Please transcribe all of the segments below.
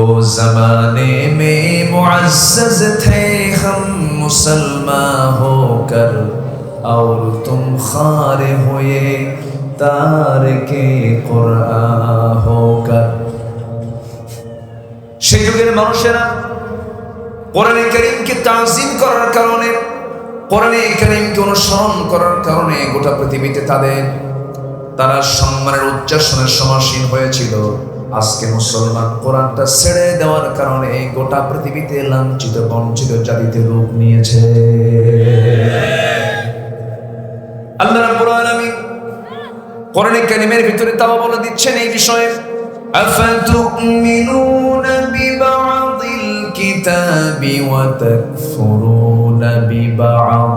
वो जमाने में मुअज़्ज़ज़ थे हम मुसलमान होकर और तुम खारे हुए तारिके कुरआन होकर। সেই যুগের মানুষেরা কোরআনে কারীমকে তাজিম করার কারণে, কোরআনে কারীমকে অনুসরণ করার কারণে গোটা পৃথিবীতে তারা সম্মানের উচ্চাসনের সমাসীন হয়েছিল। আজকে মুসলমান কোরআনটা ছেড়ে দেওয়ার কারণে গোটা পৃথিবীতে লাঞ্ছিত বঞ্চিত জাতিতে রূপ নিয়েছে। আল্লাহ রাব্বুল আলামিন কোরআনে কারীমের ভিতরে তাও বলে দিচ্ছেন এই বিষয়ে, আফাতুমিনুনা বিবা'দিল কিতাবি ওয়া তাকফুরুনা বিবা'দ।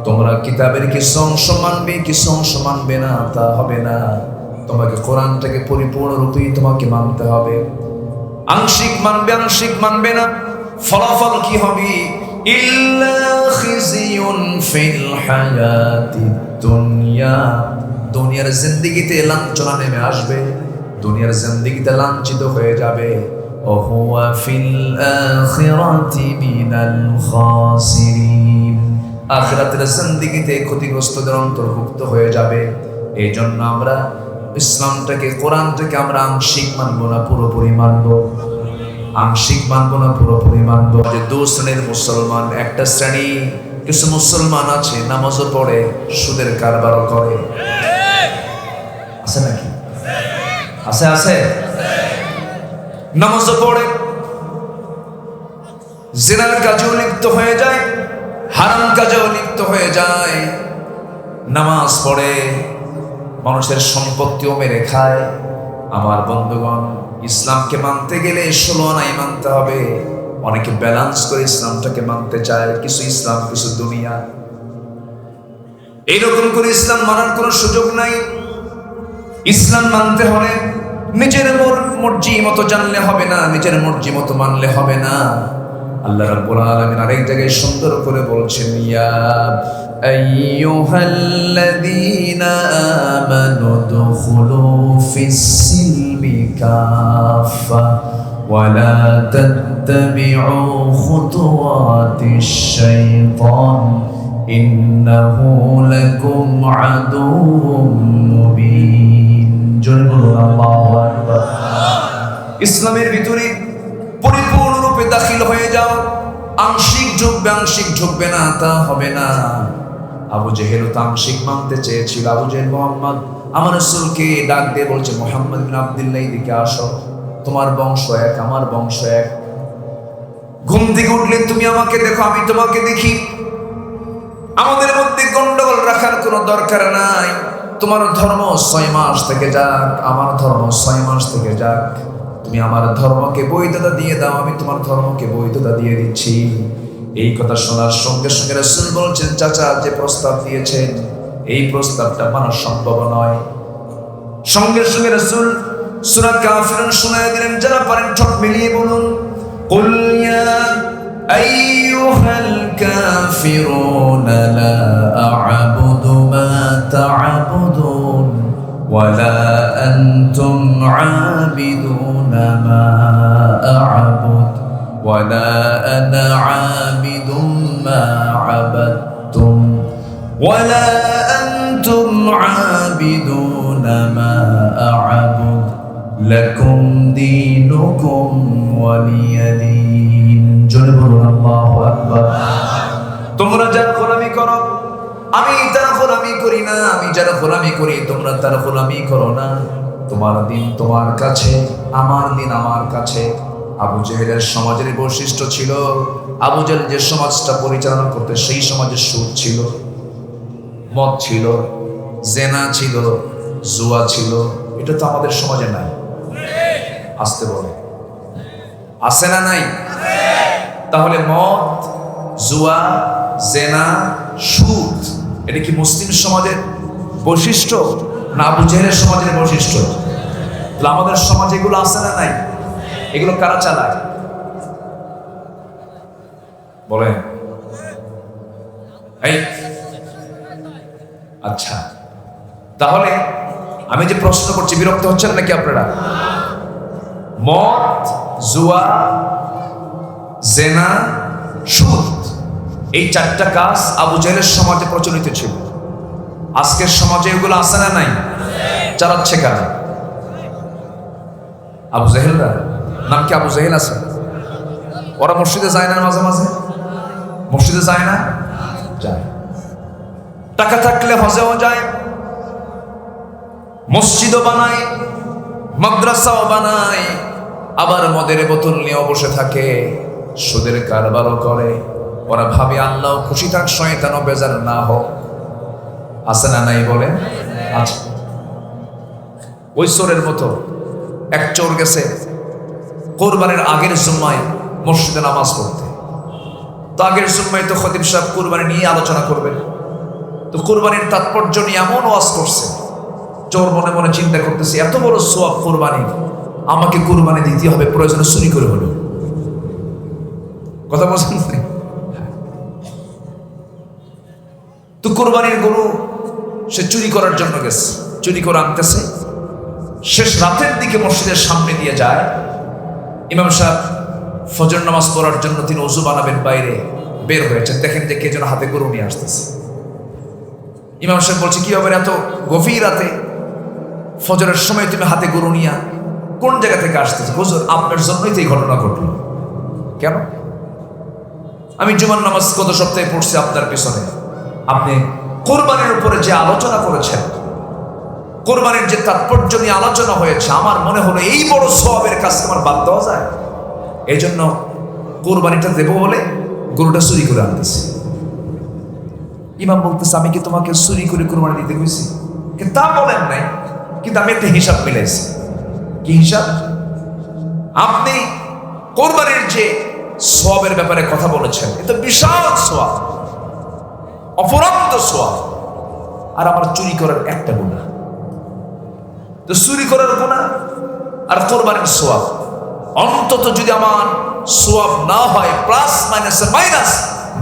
তোমরা কিতাবের কিছু অংশ মানবে, কিছু অংশ মানবে না, তা হবে না। তোমাকে কোরআনটাকে পরিপূর্ণরূপেই তোমাকে মানতে হবে। আংশিক মানবে, আংশিক মানবে না, ফলাফল কি হবে? ইল্লা খিজিয়ুন ফিল হায়াতিদ দুনিয়া। দুনিয়ার জিন্দেগিতে লাঞ্ছনা নেমে আসবে, দুনিয়ার জিন্দেগিতে লাঞ্ছিত হয়ে যাবে। ওয়া হুয়া ফিল আখিরাতি মিনাল খাসিরিন। আখিরাতের জিন্দেগিতে ক্ষতিগ্রস্তদের অন্তর্ভুক্ত হয়ে যাবে। এই জন্য আমরা ইসলামটাকে, কোরআনটাকে আমরা আংশিক মানবো না, পুরোপুরি মানবো। আংশিক মানবো না, পুরোপুরি মানবো। যে দু শ্রেণীর মুসলমান, একটা শ্রেণী কিছু মুসলমান আছে নামাজও পড়ে, সুদের কারবারও করে। আছে নাকি? আছে আছে। নামাজও পড়ে, জিনার কাজেও লিপ্ত হয়ে যায়, হারাম কাজেও লিপ্ত হয়ে যায়। নামাজ পড়ে, মানুষের সম্পত্তিও মেরে খায়। আমার বন্ধুগণ, ইসলামকে মানতে গেলে 16 আনাই মানতে হবে। অনেকে ব্যালেন্স করে ইসলামটাকে মানতে চায়, কিছু ইসলাম কিছু দুনিয়া। এইরকম করে ইসলাম মানার কোনো সুযোগ নাই। ইসলাম মানতে হলে নিজের মর্জি মতো জানলে হবে না, নিজের মর্জি মতো মানলে হবে না। আল্লাহ রাব্বুল আলামিন আরেক জায়গায় সুন্দর করে বলছেন, ইয়া আইয়ুহাল্লাযীনা আমানু দুখুলু ফিস-সিলমি কাফা ওয়া লা তাত্তাবিউ খুতুওয়াতিশ শাইতান ইন্নাহু লাকুম আদুউম মুবিন। জোরে বলুন আল্লাহু আকবার। ইসলামের ভিতরে পরিপূর্ণরূপে দাখিল হয়ে যাও। আংশিক ঢুকবে, আংশিক ঢুকবে না, তা হবে না। আবু জেহেল তো আংশিক মানতে চেয়েছিল। আবু জেহেল মুহাম্মদ আমার রাসূলকে ডাক দিয়ে বলছে, মুহাম্মদ বিন আব্দুল্লাহ এদিকে আসো, তোমার বংশ এক, আমার বংশ এক। ঘুম থেকে উঠলে তুমি আমাকে দেখো, আমি তোমাকে দেখি। আমাদের মধ্যে গন্ডগোল রাখার কোনো দরকার নাই। তোমার ধর্ম 6 মাস থেকে যাক, আমার ধর্ম 6 মাস থেকে যাক। তুমি আমার ধর্মকে বৈধতা দিয়ে দাও, আমি তোমার ধর্মকে বৈধতা দিয়ে দিচ্ছি। এই কথা শোনার সঙ্গে সঙ্গে রাসূল বলছেন, চাচা যে প্রস্তাব দিয়েছেন এই প্রস্তাবটা মানা সম্ভব নয়। সঙ্গে সঙ্গে রাসূল সূরা কাফিরুন শোনায় দিলেন। যারা পারেন ঠোঁট মিলিয়ে বলুন, কুল ইয়া আইয়ুহাল কাফিরুনা লা আ'বুদু মা তা'বুদুন ওয়ালা আনতুম আবিদুনা মা আ'বুদ ওয়ালা আনা আবিদুম মা আবাদতুম ওয়ালা আনতুম আবিদুনা মা আ'বুদ লাকুম দীনুকুম ওয়ালিয়া দীন। জোরে বলুন আল্লাহু আকবার। তোমরা যার গোলামি করো আমি তার গোলামি করি না, আমি যার গোলামি করি তোমরা তার গোলামি করো না। তোমার দিন তোমার কাছে, আমার দিন আমার কাছে। আবু জেহেলের সমাজের বৈশিষ্ট্য ছিল, আবু জেহেল যে সমাজটা পরিচালনা করতে সেই সমাজের সুদ ছিল, মদ ছিল, জেনা ছিল, জুয়া ছিল। এটা তো আমাদের সমাজে নাই। আসতে বলে আছে না নাই? তাহলে মদ, জুয়া, জেনা, সুদ এটা কি মুসলিম সমাজের বৈশিষ্ট্য না আবু জেহেলের সমাজের বৈশিষ্ট্য? তাহলে আমাদের সমাজে এগুলো আছে না নাই? এগুলো কারা চালায় বলেন? এই আচ্ছা, তাহলে আমি যে প্রশ্ন করছি বিরক্ত হচ্ছেন নাকি আপনারা? মদ, জুয়া, জেনা, সুদ, এই চারটা কাজ আবু জেহেলের সমাজে প্রচলিত ছিল। আজকের সমাজে এগুলো আছে না নাই? চালাচ্ছে কারা? আবু জেহেলরা। নাম কি আবু জেহেল আছে? ওরা মসজিদে যায় না মাঝে মাঝে? মসজিদে যায় না? যায়। টাকা থাকলে হজেও যায়, মসজিদও বানায়, মাদ্রাসাও বানায়, আবার মদের বোতল নিয়ে বসে থাকে, সুদের কারবারও করে। ওরা ভাবে আল্লাহ খুশি থাক, শয়তানও বেজার না হোক। আছে না নাই বলে? আছে। ওই চোরের মতো এক চোর গেছে কোরবানির আগের জুম্মায় মসজিদে নামাজ পড়তে। তো আগের জুম্মায় তো খতিব সাহেব কোরবানি নিয়ে আলোচনা করবেন, তো কোরবানির তাৎপর্য নিয়ে এমন ওয়াজ করছে, চোর মনে মনে চিন্তা করতেছে এত বড় সোয়াব কোরবানি, আমাকে কোরবানি দিতে হবে, প্রয়োজনে চুরি করে হলো। কথা বলছেন? তো কোরবানির গরু সে চুরি করার জন্য গেছে, চুরি করে আনতেছে। শেষ রাতের দিকে মসজিদের সামনে দিয়ে যায়। ইমাম সাহেব ফজর নামাজ পড়ার জন্য তিনি ওযু বানাবেন, বাইরে বের হয়েছেন, দেখেন যে কে যেন হাতে গরু নিয়ে আসতেছে। ইমাম সাহেব বলছে, কি হবে এত গভীর রাতে ফজরের সময় তুমি হাতে গরু নিয়া কোন জায়গা থেকে আসতেছে? হুজুর, আপনার জন্যই তো এই ঘটনা ঘটলো। কেন? আমি জুমার নামাজ গত সপ্তাহে পড়ছি আপনার পেছনে, আপনি কোরবানির উপরে যে আলোচনা করেছেন, কোরবানির যে তাৎপর্য নিয়ে আলোচনা হয়েছে, আমার মনে হলো এই বড় সওয়াবের কাজ আমার বাদ দেওয়া যায়, এই জন্য কোরবানিটা দেবো বলে গরুটা চুরি করে আনতেছি। ইমাম বলতেছে, আমি কি তোমাকে চুরি করে কোরবানি দিতে গেছি? কিন্তু তা বলেন নাই, কিন্তু আমি একটা হিসাব মিলাইছি। কি হিসাব? আপনি কোরবানির যে সওয়াবের ব্যাপারে কথা বলেছেন, এটা বিশাল সওয়াব, অপরন্ত সওয়াব, আর আমার চুরি করার একটা গুনাহ। তো চুরি করার গুনাহ আর কোরবানির সওয়াব, অন্তত যদি আমার সওয়াব না হয় প্লাস মাইনাস মাইনাস,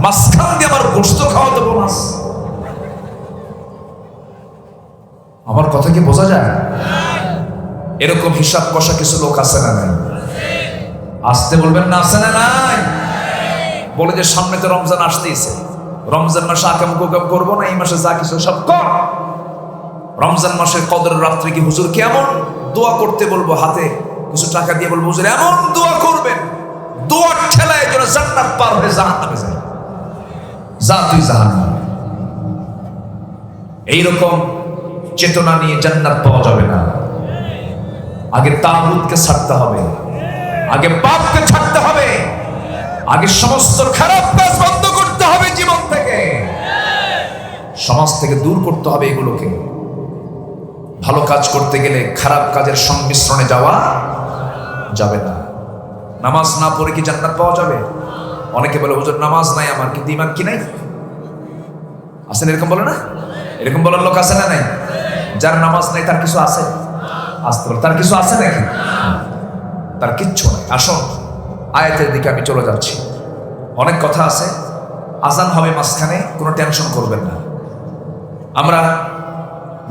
মাঝখান দিয়ে আমার গোশত খাওয়া তো বোনাস। আমার কথা কি বোঝা যায়? এরকম হিসাব কষা কিছু লোক আছে না নাই? আসতে বলবেন না, আছে না নাই? বলে যে সামনে তো রমজান আসতেইছে, রমজান মাসে আকাম কুকাম করবো না, এই মাসে যা কিছু সব কর। রমজান মাসের কদরের রাত্রে কি হুজুর কেমন দোয়া করতে বলবো, হাতে কিছু টাকা দিয়ে বলবো, হুজুর এমন দোয়া করবেন, দোয়ার ঠেলায় যেন জান্নাত পার হয়ে জাহান্নামে যায়, যা তুই জাহান্নামে। এইরকম চেতনা নিয়ে জান্নাত পাওয়া যাবে না। আগে তাগুতকে ছাড়তে হবে, আগে পাপকে ছাড়তে হবে, আগে সমস্ত খারাপ কাজ বন্ধ করতে হবে জীবন থেকে, সমাজ থেকে দূর করতে হবে এগুলোকে। ভালো কাজ করতে গেলে খারাপ কাজের সংমিশ্রণে যাওয়া যাবে না। নামাজ না পড়ে কি জান্নাত পাওয়া যাবে? অনেকে বলে, হুজুর নামাজ নাই আমার, কিন্তু ঈমান কি নাই? আছেন এরকম বলে না? এরকম বলার লোক আছে না নাই? যার নামাজ নাই তার কিছু আছে? আসতে বলে তার কিছু আছে নাকি? তার কিচ্ছু নাই। আসুন আয়াতের দিকে আমি চলে যাচ্ছি। অনেক কথা আছে, আজান হবে মাঝখানে, কোনো টেনশন করবেন না। আমরা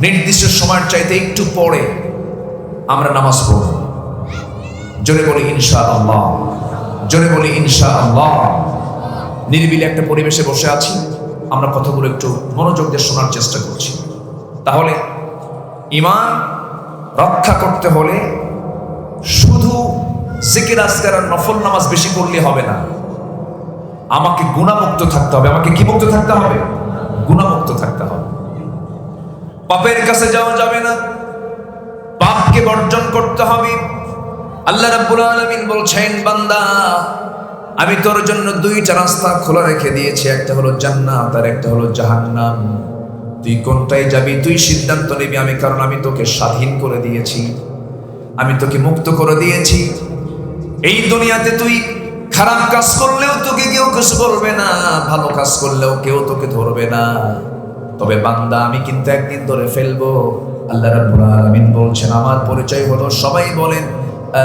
নির্দিষ্ট সময়ের চাইতে একটু পরে আমরা নামাজ পড়ব। জোরে বলি ইনশাআল্লাহ, জোরে বলি ইনশাআল্লাহ। নিরিবিলি একটা পরিবেশে বসে আছি, আমরা কথাগুলো একটু মনোযোগ দিয়ে শোনার চেষ্টা করছি। তাহলে ঈমান রক্ষা করতে হলে শুধু জিকির আজকার আর নফল নামাজ বেশি করলে হবে না, আমাকে গুনাহমুক্ত থাকতে হবে। আমাকে কি মুক্ত থাকতে হবে? গুনাহমুক্ত থাকতে হবে। পাপের কাছে যাওয়া যাবে না, পাপকে বর্জন করতে হবে। আল্লাহ রাব্বুল আলামিন বলছেন, বান্দা আমি তোর জন্য দুইটা রাস্তা খোলা রেখে দিয়েছি, একটা হলো জান্নাত আর একটা হলো জাহান্নাম। তুই কোনটায় যাবি তুই সিদ্ধান্ত নিবি। আমি কারণ আমি তোকে স্বাধীন করে দিয়েছি, আমি তোকে মুক্ত করে দিয়েছি। এই দুনিয়াতে তুই খারাপ কাজ করলেও তোকে কেউ কিছু বলবে না, ভালো কাজ করলেও কেউ তোকে ধরবে না। তবে বান্দা আমি কিন্তু একদিন ধরে ফেলবো। আল্লাহ রাব্বুল আলামিন বলছেন, আমার পরিচয় হলো, সবাই বলেন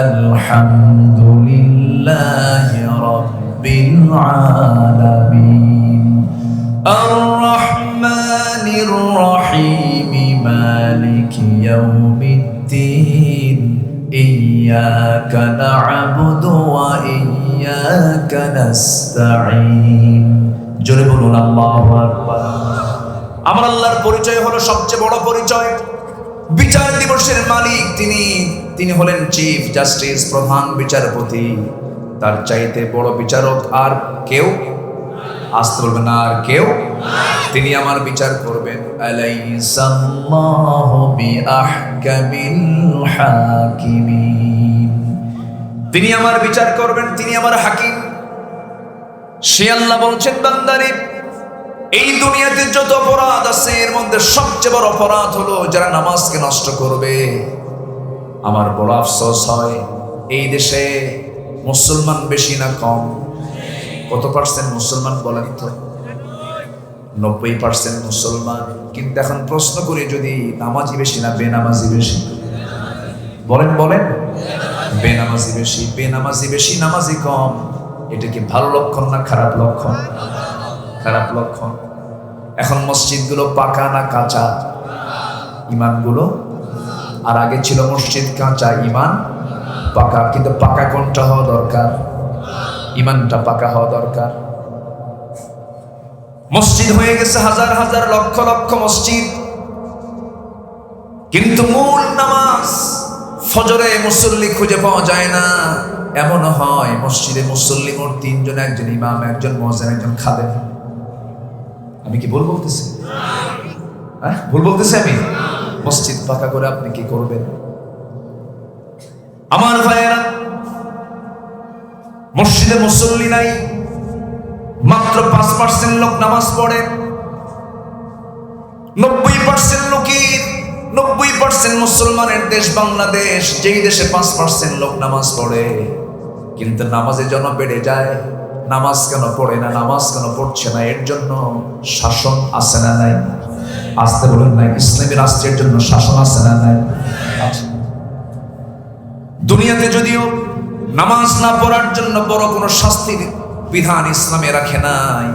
আলহামদুলিল্লাহি রাব্বিল আলামিন আর রহমানির রহিম মালিকি ইয়াউমিদ্দিন ইয়্যাকা না'বুদু ওয়া ইয়্যাকা নাস্তাঈন। জোরে বলুন আল্লাহু আকবার। আমার আল্লাহর পরিচয় হলো সবচেয়ে বড় পরিচয়। বিচার দিবসের মালিক তিনি হলেন চিফ জাস্টিস, প্রধান বিচারপতি। তার চাইতে বড় বিচারক আর কেউ, আসতে বলবেন না, আর কেউ। তিনি আমার বিচার করবেন। আলাইসাল্লাহু বিআহকামিল হাকিমিন। তিনি আমার বিচার করবেন, তিনি আমার হাকিম। সে আল্লাহ বলছেন, বান্দারে এই দুনিয়াতে যত অপরাধ আছে এর মধ্যে সবচেয়ে বড় অপরাধ হলো যারা নামাজকে নষ্ট করবে। আমার বড় আফসোস হয় এই দেশে মুসলমান বেশি না কম? কত পার্সেন্ট মুসলমান বলেন তো? 90% মুসলমান। কিন্তু এখন প্রশ্ন করি, যদি নামাজি বেশি না বেনামাজি বেশি? বলেন বলেন। বেনামাজি বেশি। বেনামাজি বেশি, নামাজি কম। এটা কি ভালো লক্ষণ না খারাপ লক্ষণ? খারাপ লক্ষণ। এখন মসজিদগুলো পাকা না কাঁচা? ইমানগুলো। আর আগে ছিল মসজিদ কাঁচা, ইমান পাকা। কিন্তু পাকা কোনটা হওয়া দরকার? ইমানটা পাকা হওয়া দরকার। মসজিদ হয়ে গেছে হাজার হাজার লক্ষ লক্ষ মসজিদ, কিন্তু মূল নামাজ ফজরে মুসল্লি খুঁজে পাওয়া যায় না। এমন হয় মসজিদে মুসল্লি মোট 3 জন, একজন ইমাম, একজন মুয়াজ্জিন, একজন খাদেম। আমি কি ভুল বলতেছি? ভুল বলতেছি আমি? মসজিদ পাকা করে আপনি কি করবেন? আমার ভাইয়েরা, মসজিদে মুসল্লি নাই, মাত্র 5% লোক নামাজ পড়ে। 90% লোকের, 90% মুসলমানের দেশ বাংলাদেশ, যেই দেশে 5% লোক নামাজ পড়ে। কিন্তু নামাজের জন্য বেড়ে যায়। নামাজ কেন পড়ে না, নামাজ কেন পড়ছে না? এর জন্য শাসন আছে না নাই? আসতে বলেন নাই। ইসলামী রাষ্ট্রের জন্য শাসন আছে না নাই? দুনিয়াতে যদিও নামাজ না পড়ার জন্য বড় কোনো শাস্তির বিধান ইসলামে রাখে নাই,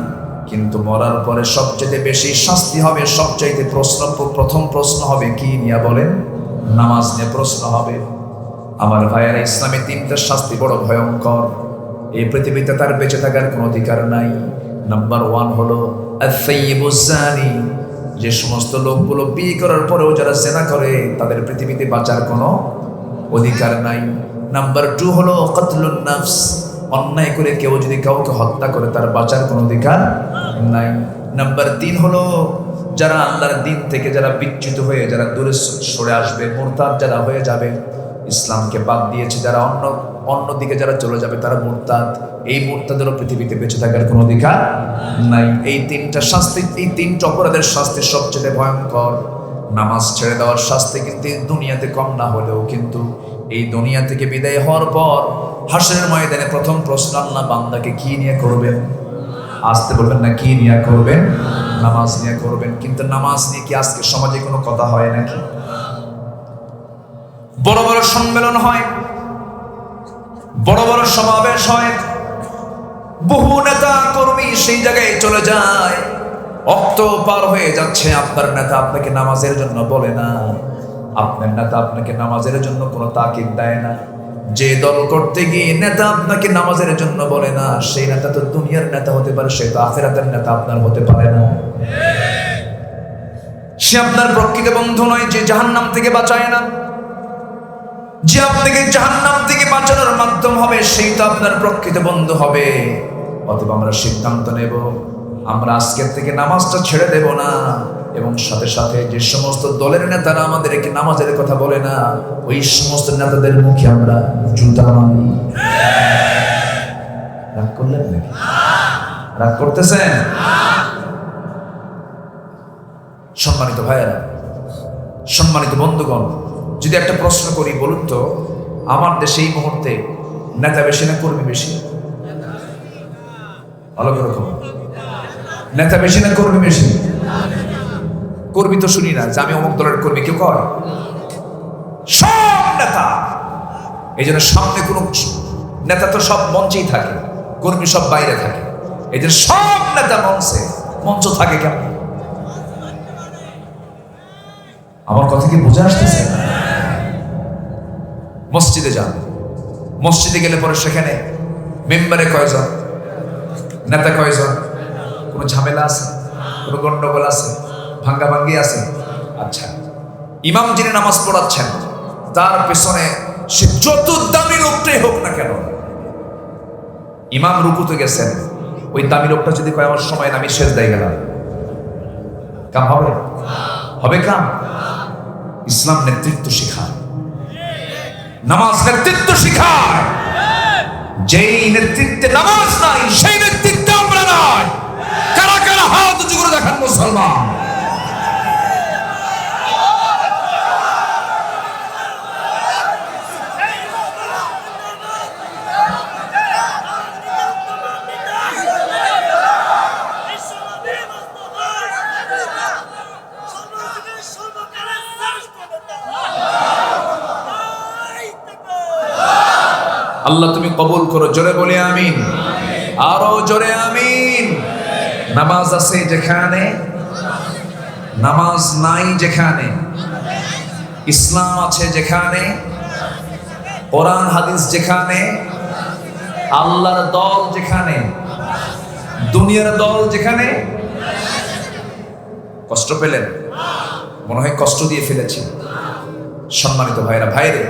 কিন্তু মরার পরে সবচেয়ে বেশি শাস্তি হবে, সবচাইতে প্রথম প্রশ্ন হবে কি নিয়ে বলেন? নামাজ নিয়ে প্রশ্ন হবে। আমার ভাইয়েরা, ইসলামে 3টা শাস্তি বড় ভয়ঙ্কর। এই পৃথিবীতে তার বেঁচে থাকার কোনো অধিকার নাই। নাম্বার 1 হলো আস-সাইয়্যিবুজ জানি। যে সমস্ত লোকগুলো বিয়ে করার পরেও যারা জিনা করে, তাদের পৃথিবীতে বাঁচার কোনো অধিকার নাই। নাম্বার 2 হলো কতলুন নাফস। অন্যায় করে কেউ যদি কাউকে হত্যা করে, তার বাঁচার কোনো অধিকার নাই। নাম্বার 3 হলো যারা আল্লাহর দিন থেকে যারা বিচ্যুত হয়ে যারা দূরে সরে আসবে, মুরতাদ যারা হয়ে যাবে, ইসলামকে বাদ দিয়েছে যারা, অন্যদিকে যারা চলে যাবে, তারা মুরতাদ। এই মুরতাদেরও পৃথিবীতে বেঁচে থাকার কোনো অধিকার নাই। এই 3টা শাস্তি, এই 3টা অপরাধের শাস্তি সবচেয়ে ভয়ঙ্কর। নামাজ ছেড়ে দেওয়ার শাস্তি কিন্তু দুনিয়াতে কম না হলেও, কিন্তু এই দুনিয়া থেকে বিদায় হওয়ার পর হাসরের ময়দানে প্রথম প্রশ্ন আল্লাহ বান্দাকে কি নিয়ে করবেন? আসতে বলবেন না, কি নিয়ে করবেন? নামাজ নিয়ে করবেন। কিন্তু নামাজ নিয়ে কি আজকে সমাজে কোনো কথা হয় নাকি? বড় বড় সম্মেলন হয়, বড় বড় সমাবেশ হয়, বহু নেতা কর্মী সেই জায়গায় চলে যায়। অক্ত পার হয়ে যাচ্ছে, আপনার নেতা আপনাকে নামাজের জন্য বলে না, আপনার নেতা আপনাকে নামাজের জন্য কোনো তাকিদ দেয় না। যে দল করতে গিয়ে নেতা আপনাকে নামাজের জন্য বলে না, সেই নেতা তো দুনিয়ার নেতা হতে পারে, সে তো আখিরাতের নেতা আপনার হতে পারে না। সে আপনার প্রকৃত বন্ধু নয়, যে জাহান্নাম থেকে বাঁচায় না। যে আপনাকে জাহান্নাম থেকে বাঁচানোর মাধ্যম হবে, সেই তো আপনার প্রকৃত বন্ধু হবে। অতএব আমরা সিদ্ধান্ত নেব, আমরা আজকের থেকে নামাজটা ছেড়ে দেব না, এবং সাথে সাথে যে সমস্ত দলের নেতারা আমাদেরকে নামাজের কথা বলে না, ওই সমস্ত নেতাদের মুখে আমরা জুতা মারি। রাগ করলেন নাকি? রাগ করতেছেন? সম্মানিত ভাইয়েরা, সম্মানিত বন্ধুগণ, যদি একটা প্রশ্ন করি, বলুন তো আমার দেশে এই মুহূর্তে নেতা বেশি না কর্মী বেশি? আলাদা রকম। নেতা বেশি না কর্মী বেশি? কর্মী তো শুনি না যে আমি অমুক দলের কর্মী, কেউ কয়? সব নেতা। এই জন্য সামনে কোন নেতা তো সব মঞ্চেই থাকে, কর্মী সব বাইরে থাকে। এই জন্য সব নেতা মঞ্চ থাকে কেন? আমার কথা কি বোঝা আসতেছে? মসজিদে যান, মসজিদে গেলে পরে সেখানে মেম্বারে কয়জন, নেতা কয়জন, কোনো ঝামেলা আছে, কোনো গন্ডগোল আছে, ভাঙ্গাভাঙ্গি আছে? আচ্ছা, ইমাম যিনি নামাজ পড়াচ্ছেন তার পেছনে সে যত দামি লোকটাই হোক না কেন, ইমাম রুকুতে গেছেন, ওই দামি লোকটা যদি কয় আমার সময় না, আমি সেজদায় গেলাম, কাম হবে? হবে কাম? ইসলাম নেতৃত্ব শিখায়, নামাজ নেতৃত্ব শিখায়। যেই নেতৃত্বে নামাজ নাই সেই নেতৃত্বে আমরা নাই। কারা কারা হাত উঁচু করে দেখান মুসলমান? আল্লাহ তুমি কবুল করো, জোরে বলে আমিন, আরো জোরে আমিন। নামাজ আছে যেখানে, নামাজ নাই যেখানে, ইসলাম আছে যেখানে, কোরআন হাদিস যেখানে, আল্লাহর দল যেখানে, দুনিয়ার দল যেখানে। কষ্ট পেলেন? মনে হয় কষ্ট দিয়ে ফেলেছি। সম্মানিত ভাইরা, ভাইরে,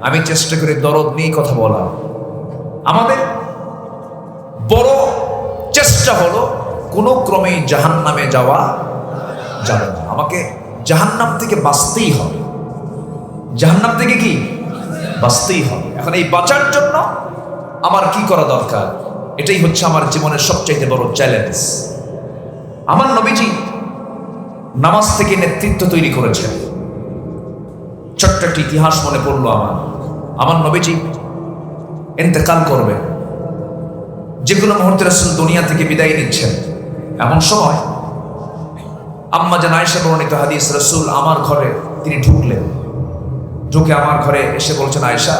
আমি চেষ্টা করি দরদ নিয়ে কথা বলা। আমাদের বড় চেষ্টা হলো কোনো ক্রমেই জাহান্নামে যাওয়া যাবে না। আমাকে জাহান্নাম থেকে বাঁচতেই হবে, জাহান্নাম থেকে কি বাঁচতেই হবে। এখন এই বাঁচার জন্য আমার কি করা দরকার, এটাই হচ্ছে আমার জীবনের সবচেয়ে বড় চ্যালেঞ্জ। আমার নবীজি নামাজ থেকে নেতৃত্ব তৈরি করেছেন। ছোট্ট একটি ইতিহাস মনে পড়লো আমার নবীজি ইন্তেকাল করবেন, যে কোনো মুহূর্তে রাসূল দুনিয়া থেকে বিদায় নিচ্ছেন। এমন সময় আম্মা জান আয়েশা বর্ণিত হাদিস, রাসূল আমার ঘরে তিনি ঢুকলেন, ঢুকে আমার ঘরে এসে বলছেন, আয়েশা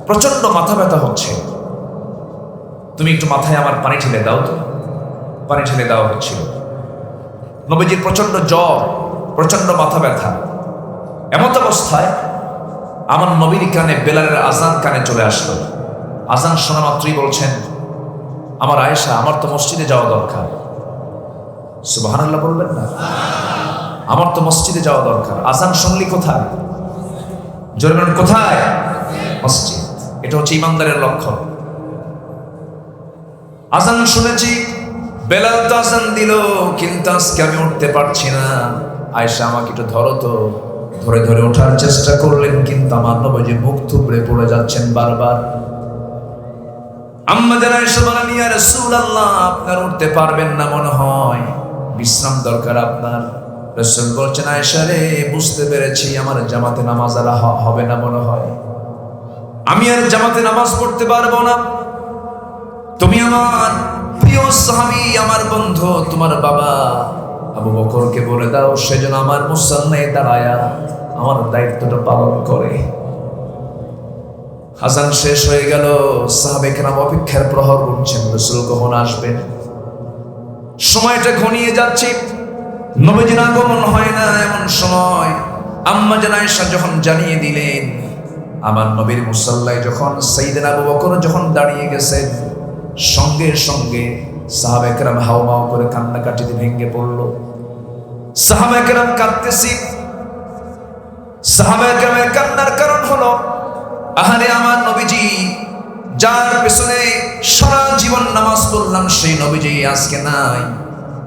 প্রচন্ড মাথা ব্যথা হচ্ছে, তুমি একটু মাথায় আমার পানি ঢেলে দাও। তো পানি ঢেলে দেওয়া হচ্ছিল। নবীজির প্রচন্ড জ্বর, প্রচন্ড মাথা ব্যথা। এমত অবস্থায় আমার নবীর কানে বেলালের আজান কানে চলে আসলো। আজান শোনা মাত্রই বলছেন, আমার আয়েশা, আমার তো মসজিদে যাওয়া দরকার। সুবহানাল্লাহ বলবেন না? আমার তো মসজিদে যাওয়া দরকার। আজান শুনলি কোথায়? জোরে বলেন কোথায়? মসজিদ। এটা হচ্ছে ইমানদারের লক্ষণ। আজান শুনেছি, বেলাল তো আজান দিল, কিন্তু আজকে আমি উঠতে পারছি না। আয়েশা আমাকে একটু ধরো তো। ধরে ধরে ওঠার চেষ্টা করলেন, কিন্তু আমার নবীজি মুখ থুবড়ে পড়ে যাচ্ছেন বারবার। আম্মা জান আয়েশা বলেন, ইয়া রাসূলুল্লাহ, আপনার উঠতে পারবেন না মনে হয়, বিশ্রাম দরকার আপনার। রাসূল বলছেন, আয়েশা রে, বুঝতে পেরেছি আমার জামাতে নামাজ আর হবে না মনে হয়, আমি আর জামাতে নামাজ পড়তে পারবো না। তুমি আমার প্রিয় সাহাবী, আমার বন্ধু, তোমার বাবা আবু বকরকে বলে দাও সেজন্য আমার মুসল্লায় দাঁড়ায়া আমার দায়িত্বটা পালন করে। আজান শেষ হয়ে গেল, সাহাবে কেরাম অপেক্ষার প্রহর গুনছেন, রাসূল কখন আসবেন। সময়টা ঘনিয়ে যাচ্ছে, নবীজির আগমন হয় না। এমন সময় আম্মা জান আয়েশা যখন জানিয়ে দিলেন, আমার নবীর মুসল্লায় যখন সাইয়েদনা আবু বকর যখন দাঁড়িয়ে গেছেন, সঙ্গে সঙ্গে সাহাবে কেরাম হাউমাউ করে কান্নাকাটিতে ভেঙে পড়ল। সাহাবে কেরাম কাঁদতেছি। সাহাবে কেরামের কান্নার কারণ হলো, আহারে আমার নবীজি, যার পেছনে সারা জীবন নামাজ পড়লাম, সেই নবীজি আজকে নাই।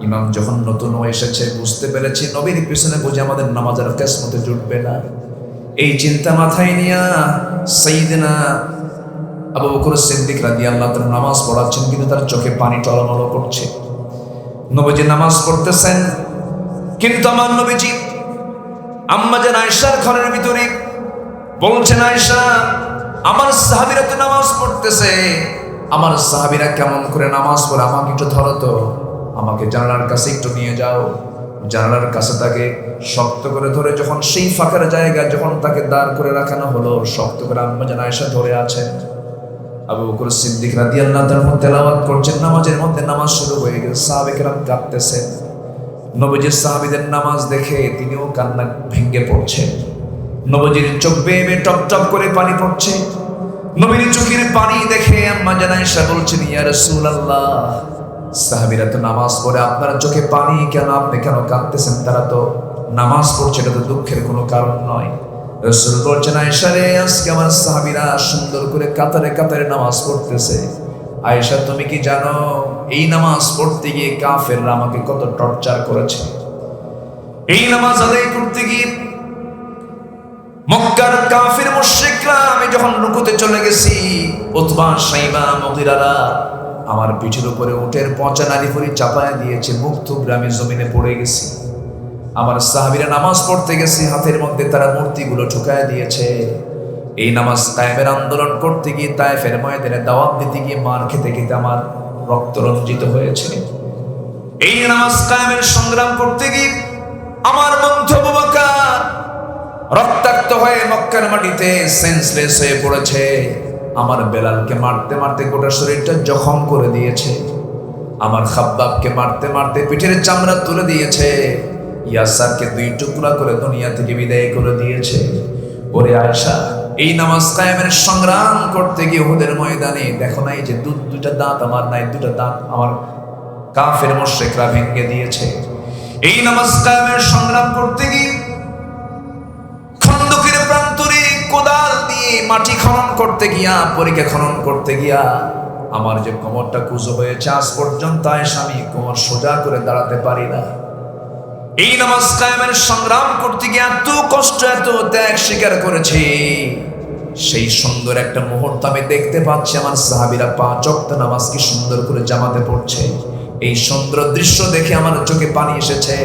ইমাম যখন নতুন এসেছে, বুঝতে পেরেছি নবীর পেছনে বুঝে আমাদের নামাজের কিসমতে জুটবে না। এই চিন্তা মাথায় নিয়া সাইয়েদনা আবু বকর সিদ্দিক রাদিয়াল্লাহু তাআলা নামাজ পড়াচ্ছেন, কিন্তু তার চোখে পানি টলমল করছে। নবীজি নামাজ পড়তেছেন, কিন্তু আমার নবীজি আম্মা জান আয়েশার ঘরের ভিতরে বলছেন, আয়েশা, আমার সাহাবীরা তো নামাজ পড়তেছে, আমার সাহাবীরা কেমন করে নামাজ পড়ে, আমাকে একটু ধরো তো, আমাকে জানালার কাছে একটু নিয়ে যাও। জানালার কাছে তাকে শক্ত করে ধরে যখন সেই ফাঁকার জায়গায় যখন তাকে দাঁড় করে রাখানো হলো, শক্ত করে আম্মা জান আয়েশা ধরে আছেন। আবু বকর সিদ্দিক রাদিয়াল্লাহু তাআলা তেলাওয়াত করছেন, নামাজের মধ্যে নামাজ শুরু হয়ে গেছে, সাহাবে কেরাম কাঁদতেছেন। নবীজির সাহাবীদের নামাজ দেখে তিনিও কান্না ভেঙে পড়ছেন। নবীজির চোখ বেয়ে বেয়ে টপ টপ করে পানি পড়ছে। নবীর চোখের পানি দেখে আম্মা জান আয়েশা বলছেন, ইয়া রাসূলুল্লাহ, সাহাবীরা তো নামাজ পড়ে, আপনার চোখে পানি কেন? আপনি কেন কাঁদতেছেন? তারা তো নামাজ পড়ছে, এটা তো দুঃখের কোনো কারণ নয়। রাসূল বলছেন, আয়েশা রে, আজকে আমার সাহাবীরা সুন্দর করে কাতারে কাতারে নামাজ পড়তেছে। আয়েশা, তুমি কি জানো এই নামাজ পড়তে গিয়ে কাফেররা আমাকে কত টর্চার করেছে? এই নামাজ আদায় করতে গিয়ে মক্কার কাফির মুশরিকরা, আমি যখন রুকুতে চলে গেছি, উতবা, শাইবা, মুগীরারা আমার পিঠের উপরে উটের পচা নাড়িভুড়ি চাপায় দিয়েছে, মুখ থুবড়ে আমি জমিনে পড়ে গেছি। আমার সাহাবীরা নামাজ পড়তে গেছে, হাতের মধ্যে তারা মূর্তিগুলো ঠুকায় দিয়েছে। এই নামাজ কায়েমের আন্দোলন করতে গিয়ে, তায়েফের ময়দানে দাওয়াত দিতে গিয়ে মার খেতে খেতে আমার রক্ত রঞ্জিত হয়েছে। এই নামাজ কায়েমের সংগ্রাম করতে গিয়ে আমার বন্ধু আবু বকর রক্তাক্ত হয়ে মক্কার মাটিতে সেন্সলেস হয়ে পড়েছে। আমার বেলালকে মারতে মারতে গোটা শরীরটা জখম করে দিয়েছে। আমার খাব্বাবকে মারতে মারতে পিঠের চামড়া তুলে দিয়েছে। ইয়াসারকে 2 টুকরা করে দুনিয়া থেকে বিদায় করে দিয়েছে। ওরে আয়েশা, এই নামাজ কায়েমের সংগ্রাম করতে গিয়ে উহুদের ময়দানে দেখো নাই যে দুটা দাঁত আমার নাই, 2টা দাঁত আমার কাফের মুশরিকরা ভেঙে দিয়েছে। এই নামাজ কায়েমের সংগ্রাম করতে গিয়ে খন্দকের প্রান্তরে কোদাল দিয়ে মাটি খনন করতে গিয়া, পরীক্ষা খনন করতে গিয়া আমার যে কোমরটা কুঁজো হয়েছে, আজ পর্যন্ত আয়েশা আমি কোমর সোজা করে দাঁড়াতে পারি না। এই নামাজ কায়েমের সংগ্রাম করতে গিয়ে এত কষ্ট, এত ত্যাগ স্বীকার করেছি। সেই সুন্দর একটা মুহূর্ত আমি দেখতে পাচ্ছি, আমার সাহাবীরা 5 ওয়াক্ত নামাজ কি সুন্দর করে জামাতে পড়ছে। এই সুন্দর দৃশ্য দেখে আমার চোখে পানি এসেছে।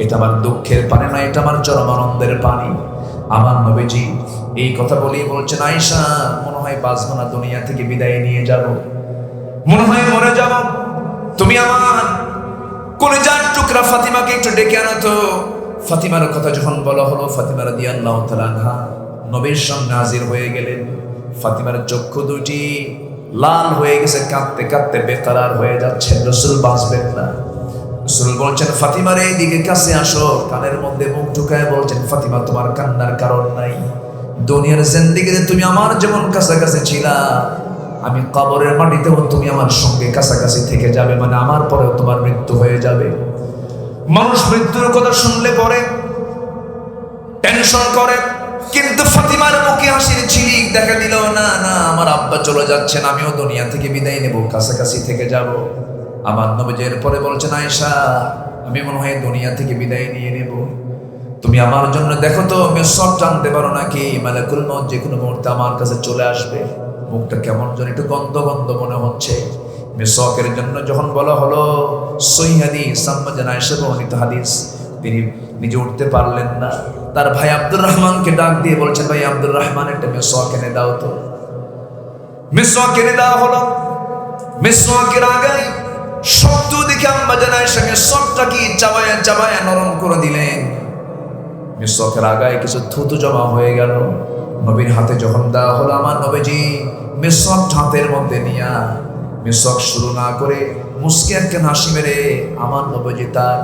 এটা আমার দুঃখের পানি না, এটা আমার চরম আনন্দের পানি। আমার নবীজি এই কথা বলেই বলছেন, আয়েশা, মনে হয় বাঁচব না, দুনিয়া থেকে বিদায় নিয়ে যাব, মনে হয় মরে যাব। তুমি আমার কলিজার টুকরা ফাতিমাকে একটু ডেকে আনো তো। ফাতিমার কথা যখন বলা হলো, ফাতিমা রাদিয়াল্লাহু তাআলা আনহা নবীর সামনে হাজির হয়ে গেলেন। ফাতিমার চক্ষু দুটি লাল হয়ে গেছে, কাঁদতে কাঁদতে বেকারার হয়ে যাচ্ছে। রাসূল বাঁচবেন না। রাসূল বলছেন, ফাতিমার এই দিকে কাছে আসো। কানের মধ্যে মুখ ঢুকায় বলছেন, ফাতিমা, তোমার কান্নার কারণ নাই। দুনিয়ার জিন্দেগিতে তুমি আমার যেমন কাছাকাছি ছিলা, আমি কবরের মাটিতেও তুমি আমার সঙ্গে কাছাকাছি থেকে যাবে, মানে আমার পরেও তোমার মৃত্যু হয়ে যাবে। মানুষ মৃত্যুর কথা শুনলে পরে টেনশন করে, কিন্তু ফাতিমার মুখে হাসির ঝিলিক দেখা দিল না। না, আমার আব্বা চলে যাচ্ছেন, আমিও দুনিয়া থেকে বিদায় নেব, কাছাকাছি থেকে যাব। আমার নবীজের পরে বলছেন, আয়েশা, আমি মনে হয় দুনিয়া থেকে বিদায় নিয়ে নেব। তুমি আমার জন্য দেখো তো মেসওয়াক টানতে পারো নাকি? মালাকুল মউত যে কোনো মুহূর্তে আমার কাছে চলে আসবে। মুখটা কেমন যেন একটু গন্ধ গন্ধ মনে হচ্ছে। মেসওয়াকের জন্য যখন বলা হলো, সহিহ হাদিস, আম্মা জান আয়েশা বর্ণিত হাদিস, তিনি নিজে উঠতে পারলেন না। তার ভাই আব্দুর রহমানকে ডাক দিয়ে বলছেন, ভাই আব্দুর রহমান, একটা মেসওয়াক এনে দাও তো। মেসওয়াক এনে দেওয়া হলো। মেসওয়াকের আগায় শব্দ দেখে আম্মা জান আয়েশা মেসওয়াকটা কি চাবায়া চাবায়া নরম করে দিলেন। মেসওয়াকের আগায় কিছু থুতু জমা হয়ে গেল। নবীর হাতে যখন দেওয়া হলো, আমার নবীজি মেসওয়াক হাতের মধ্যে নিয়া মেসওয়াক শুরু না করে মুস্কি একটা হাসি মেরে আমার নবীজি তার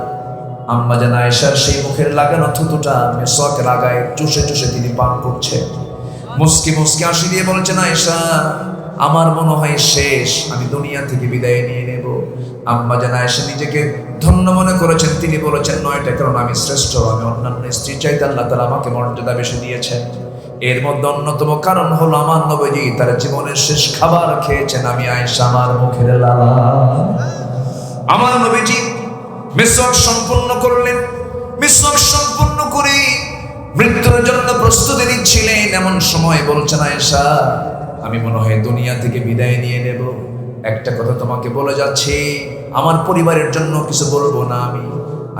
আম্মা জান আয়েশার সেই মুখের লাগানো থুতুটা মেসওয়াকের আগায় চুষে চুষে তিনি পান করছেন। মুস্কি মুস্কি হাসি দিয়ে বলছেন, আয়েশা, আমার মনে হয় শেষ, আমি দুনিয়া থেকে বিদায় নিয়ে নেব। আম্মা জান আয়েশা নিজেকে ধন্য মনে করেছেন। তিনি বলেছেন, নয়টা কারণ আমি শ্রেষ্ঠ, আমি অন্যান্য স্ত্রী চাইতে আল্লাহ তাআলা আমাকে মর্যাদা বেশি দিয়েছেন। এর মধ্যে অন্যতম কারণ হলো আমার নবীজি তার জীবনের শেষ খাবার খেয়েছেন আমি আয়েশা, আমার মুখের লালা। আমার নবীজি মিসওয়াক সম্পূর্ণ করলেন। মিসওয়াক সম্পূর্ণ করে মৃত্যুর জন্য প্রস্তুতি নিচ্ছিলেন। এমন সময় বলছেন, আয়েশা, আমি মনে হয় দুনিয়া থেকে বিদায় নিয়ে নেব। একটা কথা তোমাকে বলে যাচ্ছি, আমার পরিবারের জন্য কিছু বলবো না,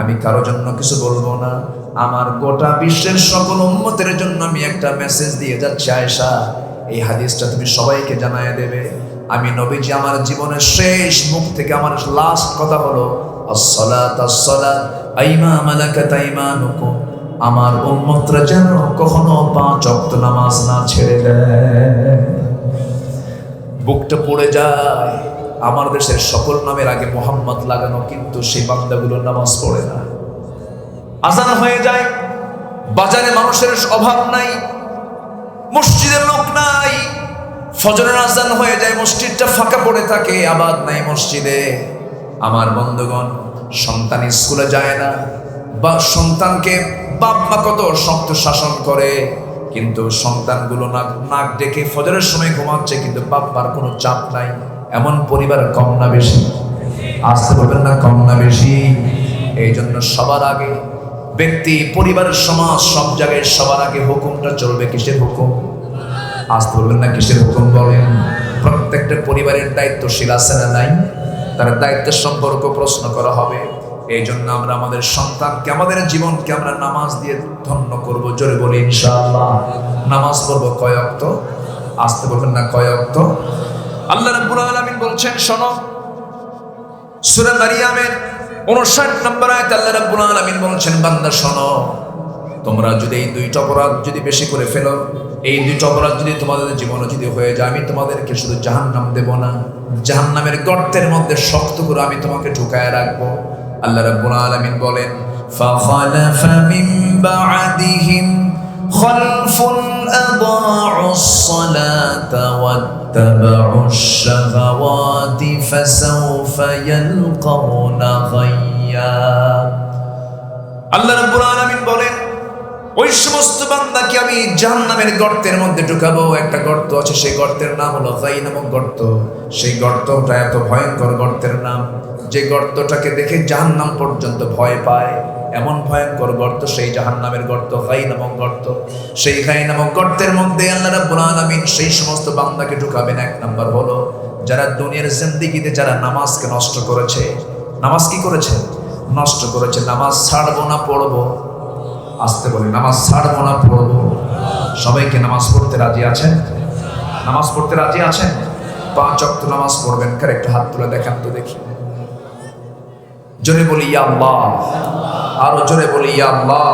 আমি কারো জন্য কিছু বলবো না, আমার গোটা বিশ্বের সকল উম্মতের জন্য আমি একটা মেসেজ দিয়ে যাচ্ছি। আয়েশা, এই হাদিসটা তুমি সবাইকে জানায় দেবে। আমি নবীজি আমার জীবনের শেষ মুখ থেকে আমার লাস্ট কথা হলো, আসসালাত আসসালাত আইমা মালাকাত আইমানুকুম। আমার উম্মতরা যেন কখনো 5 ওয়াক্ত নামাজ না ছেড়ে দেয়। বুকটা পড়ে যায়। আমার দেশের সকল নামের আগে মোহাম্মদ লাগানো, কিন্তু সেই বান্দাগুলো নামাজ পড়ে না। আজান হয়ে যায়, বাজারে মানুষের অভাব নাই, মসজিদের লোক নাই, ফজরের আজান হয়ে যায়, মসজিদটা ফাঁকা পড়ে থাকে, আবাদ নাই মসজিদে। আমার বন্ধুগণ, সন্তান স্কুলে যায় না, বা সন্তানকে বাপ মা কত শক্ত শাসন করে, কিন্তু সন্তানগুলো নাক ডেকে ফজরের সময় ঘুমাচ্ছে, কিন্তু বাপ্পার কোনো চাপ নাই। এমন পরিবার কম না বেশি? আসতে বলবেন না কম না বেশি? এই জন্য সবার আগে ব্যক্তি, পরিবারের, সমাজ, সব জায়গায় সবার আগে হুকুমটা চলবে কিসের হুকুম? আসতে বলবেন না কিসের হুকুম বলেন? প্রত্যেকটা পরিবারের দায়িত্বশীল আছে না নাই? তার দায়িত্বের সম্পর্ক প্রশ্ন করা হবে। এই জন্য আমরা আমাদের সন্তানকে, আমাদের জীবনকে আমরা নামাজ দিয়ে ধন্য করব। জোরে বলি ইনশাআল্লাহ। নামাজ পড়বো কয় ওয়াক্ত? আসতে বলবেন না কয় ওয়াক্ত? আল্লাহ রাব্বুল আলামিন বলছেন, শোনো, সূরা মারিয়ামের 59 নম্বর আয়াত আল্লাহ রাব্বুল আলামিন বলছেন, বান্দা শোনো, তোমরা যদি এই দুইটা অপরাধ যদি বেশি করে ফেলো, এই দুইটা অপরাধ যদি তোমাদের জীবনে যদি হয়ে যায়, আমি তোমাদেরকে শুধু জাহান্নাম দেব না, জাহান্নামের গর্তের মধ্যে শক্ত করে আমি তোমাকে ঢুকায় রাখবো। আল্লাহ রাব্বুল আলামিন বলেন, ফাখালাফা মিন বা'দিহিম খালফুন আদাউস সালাতা ওয়াত্তাবাউশ শাহাওয়াতি ফাসাউফা ইয়ালকাউনা গায়্যা। আল্লাহ রাব্বুল আলামিন বলেন, ওই সমস্ত বান্দাকে আমি জাহান্নামের গর্তের মধ্যে ঢুকাবো। একটা গর্ত আছে, সেই গর্তের নাম হলো গাই নামক গর্ত। সেই গর্তটা এত ভয়ঙ্কর গর্তের নাম, যে গর্তটাকে দেখে জাহান্নাম পর্যন্ত ভয় পায়, এমন ভয়ঙ্কর গর্ত সেই জাহান্নামের গর্ত, গাই নামক গর্ত। সেই গাই নামক গর্তের মধ্যে আল্লাহ রাব্বুল আলামিন সেই সমস্ত বান্দাকে ঢুকাবেন। এক নাম্বার হলো যারা দুনিয়ার জিন্দেগিতে যারা নামাজকে নষ্ট করেছে। নামাজ কি করেছে? নষ্ট করেছে। নামাজ ছাড়বো না পড়বো? আসতে বলি, নামাজ ছাড়বো না পড়বো? সবাইকে নামাজ পড়তে রাজি আছেন? নামাজ পড়তে রাজি আছেন? 5 ওয়াক্ত নামাজ পড়বেন। কার একটা হাত তুলে দেখান তো দেখি। জোরে বলি ইয়া আল্লাহ। আরো জোরে বলি ইয়া আল্লাহ।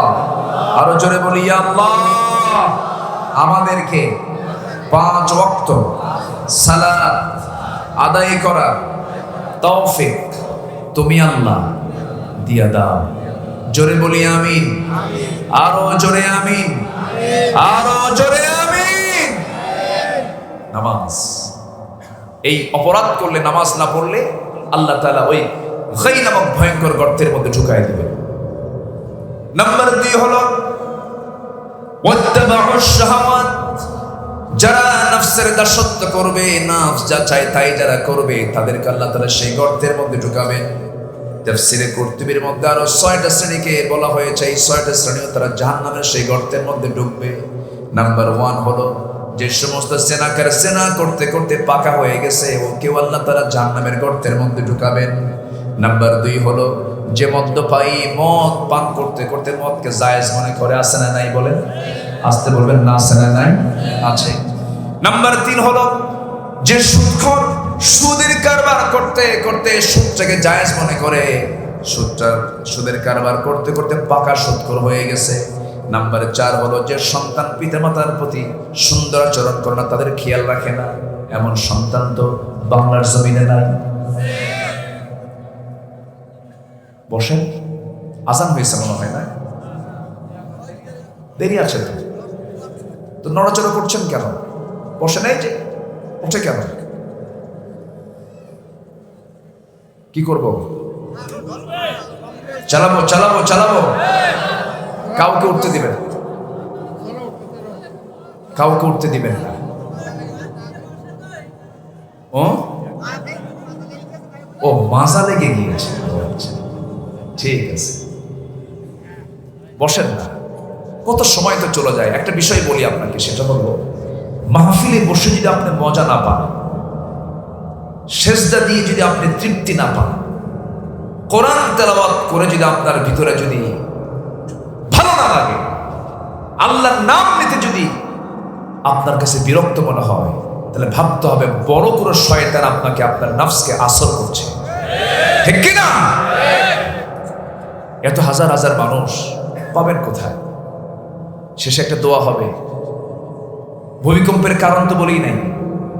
আরো জোরে বলি ইয়া আল্লাহ। আমাদেরকে 5 ওয়াক্ত সালাত আদায় করার তৌফিক তুমি আল্লাহ দিয়া দাও। জোরে বলি আমিন। আরো জোরে আমিন। আরো জোরে আমিন। নামাজ, এই অপরাধ করলে, নামাজ না পড়লে আল্লাহ তাআলা ওই গাই নামক ভয়ঙ্কর গর্তের মধ্যে ঢুকায় দিবেন। নাম্বার 2 হলো ওয়াত্তাবাউশ শাহাওয়াত। যারা নফসের দাসত্ব করবে, নফস যা চায় তাই যারা করবে, তাদেরকে আল্লাহ তাআলা সেই গর্তের মধ্যে ঢুকাবেন। তাফসীরে কুরতুবীর মধ্যে আরো 6টা শ্রেণীকে বলা হয়েছে, এই 6টা শ্রেণীও তারা জাহান্নামের সেই গর্তের মধ্যে ঢুকবে। নাম্বার 1 হলো যে সমস্ত সেনাকার সেনা করতে করতে পাকা হয়ে গেছে, ও কেউ আল্লাহ তাআলা জাহান্নামের গর্তের মধ্যে ঢুকাবেন। নাম্বার 2 হলো যে মদ্যপায়ী, মদ পান করতে করতে মদকে জায়েজ মনে করে, আছে না নাই বলেন? আসতে বলবেন না, আছে না নাই? আছে। নাম্বার 3 হলো যে সুদখোর, সুদের কারবার করতে করতে সুদটাকে জায়েজ মনে করে, সুদের কারবার করতে করতে পাকা সুদখোর হয়ে গেছে। নাম্বার 4 হলো যে সন্তান পিতামাতার প্রতি সুন্দর আচরণ করে না, তাদের খেয়াল রাখে না, এমন সন্তান তো বাংলার জমিনে নাই। বসেন, আজান হয়েছে মনে হয় না? দেরি আছে তো নড়াচড়া করছেন কেন? বসে নাই যে, উঠে কেন? কি করব? চালাবো চালাবো চালাবো। কাউকে উঠতে দিবেন, কাউকে উঠতে দিবেন না। ও মাজা লেগে গিয়েছে, ঠিক আছে, বসেন না। কত সময় তো চলে যায়। একটা বিষয় বলি আপনাকে, সেটা বলবো, মাহফিলে বসে যদি আপনি মজা না পান, সেজদা দিয়ে যদি আপনি তৃপ্তি না পান, কোরআন তেলাওয়াত করে যদি আপনার ভিতরে যদি ভালো না লাগে, আল্লাহর নাম নিতে যদি আপনার কাছে বিরক্ত মনে হয়, তাহলে ভাবতে হবে বড় কোনো শয়তান আপনাকে, আপনার নফসকে আসর করছে, ঠিক কি না? এত হাজার হাজার মানুষ পাবেন কোথায়? শেষে একটা দোয়া হবে। ভূমিকম্পের কারণ তো বলেই নাই,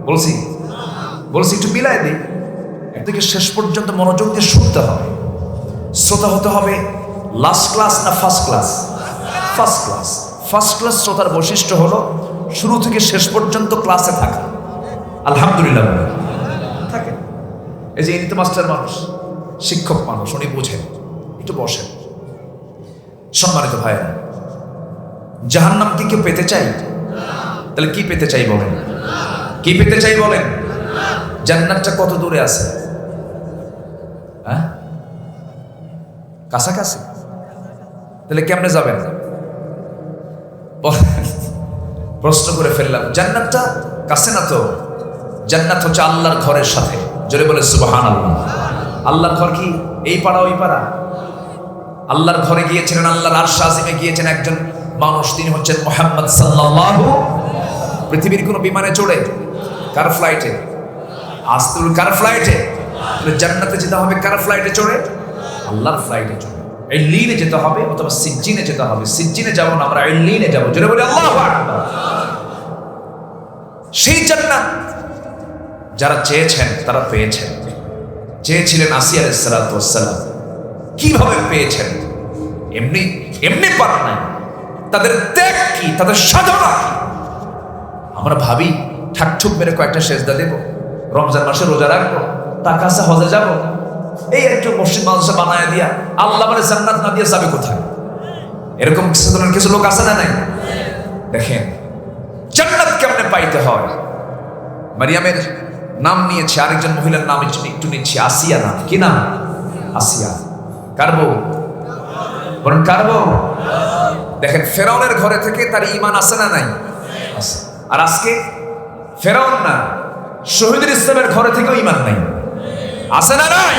বলছি একটু মিলাই দিই। একদিকে শেষ পর্যন্ত মনোযোগ দিয়ে শুনতে হবে। শ্রোতা হতে হবে লাস্ট ক্লাস না first class? First class. First class শ্রোতার বৈশিষ্ট্য হলো শুরু থেকে শেষ পর্যন্ত ক্লাসে থাকা, আলহামদুলিল্লাহ বলেন। থাকে এই যে ইনি তো মাস্টার মানুষ, শিক্ষক মানুষ, উনি বুঝেন। একটু বসেন। সম্মানিত ভাইয়েরা, জাহান্নাম কি কেউ পেতে চাই? তাহলে কি পেতে চাই বলেন? কি পেতে চাই বলেন? জান্নাতটা কত দূরে আছে? হ্যাঁ, কাছাকাছি। তাহলে কেমনে যাবেন? প্রশ্ন করে ফেললাম। জান্নাতটা কাছে না তো। জান্নাত হচ্ছে আল্লাহর ঘরের সাথে। জোরে বলে সুবহানাল্লাহ। আল্লাহর ঘর কি এই পাড়া ওই পাড়া? আল্লাহর ঘরে গিয়েছিলেন, আল্লাহর আরশ আজিমে গিয়েছেন একজন মানুষ, তিনি হচ্ছেন মুহাম্মদ সাল্লাল্লাহু। পৃথিবীর কোন বিমানে চড়ে? কার ফ্লাইটে? আসতুল কার ফ্লাইটে? জান্নাতে যেতে হবে কার ফ্লাইটে চড়ে? আল্লাহর ফ্লাইটে চড়ে। ইল্লিনে যেতে হবে অথবা সিজ্জিনে যেতে হবে। সিজ্জিনে যাব না, আমরা ইল্লিনে যাব। জোরে বলে আল্লাহু আকবার। সেই জান্নাত যারা চেয়েছেন তারা পেয়েছেন। চেয়েছিলেন আসিয়া আলাইহিস সালাতু ওয়াস সালাম, কিভাবে পেয়েছেন? এমনি এমনি পান নাই। তাদের ত্যাগ কি, তাদের সাধনা কি? আমরা ভাবি ঠাকঠুক মেরে কয়েকটা সেজদা দেব, রমজান মাসে রোজা রাখবো, টাকা আছে হজে যাব, এই একটু মসজিদ মাদ্রাসা বানায় দিয়া আল্লাহ মানে জান্নাত না দিয়ে যাবে কোথায়? এরকম কিছু লোক আছে না নাই? দেখেন জান্নাত কেমনে পাইতে হয়। মারিয়ামের নাম নিয়েছে, আরেকজন মহিলার নাম একটু নিচ্ছি, আসিয়া নাম। কি নাম? আসিয়া। কার বউ? বলেন কার বউ? দেখেন ফেরাউনের ঘরে থেকে তার ঈমান আছে না নাই? আছে। আর আজকে ফেরাউন না, শহীদুল ইসলামের ঘরে থেকেও ঈমান নাই। আছে না নাই?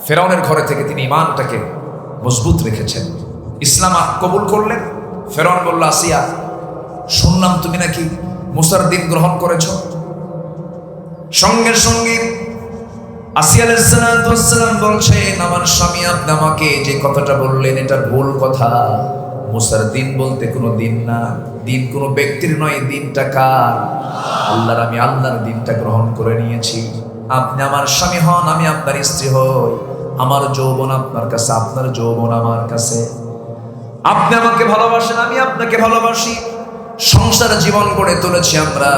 ফেরাউনের ঘরে থেকে তিনি ঈমানটাকে মজবুত রেখেছেন, ইসলাম কবুল করলেন। ফেরাউন বলল, আসিয়া শুনলাম তুমি নাকি মুসার দিন গ্রহণ করেছো। সঙ্গে সঙ্গে আসিয়া আলাইহিস সালাম বলছেন, আমার স্বামী আপনি আমাকে যে কথাটা বললেন এটা ভুল কথা। মুসার দিন বলতে কোনো দিন না, দিন কোনো ব্যক্তির নয়, দিনটা কার? আল্লাহর। আমি আল্লাহর দিনটা গ্রহণ করে নিয়েছি। আপনি আমার স্বামী হন, আমি আপনার স্ত্রী হই। আমার যৌবন আপনার কাছে, আপনার যৌবন আমার কাছে। আপনি আমাকে ভালোবাসেন, আমি আপনাকে ভালোবাসি। সংসার জীবন গড়ে তুলেছি আমরা।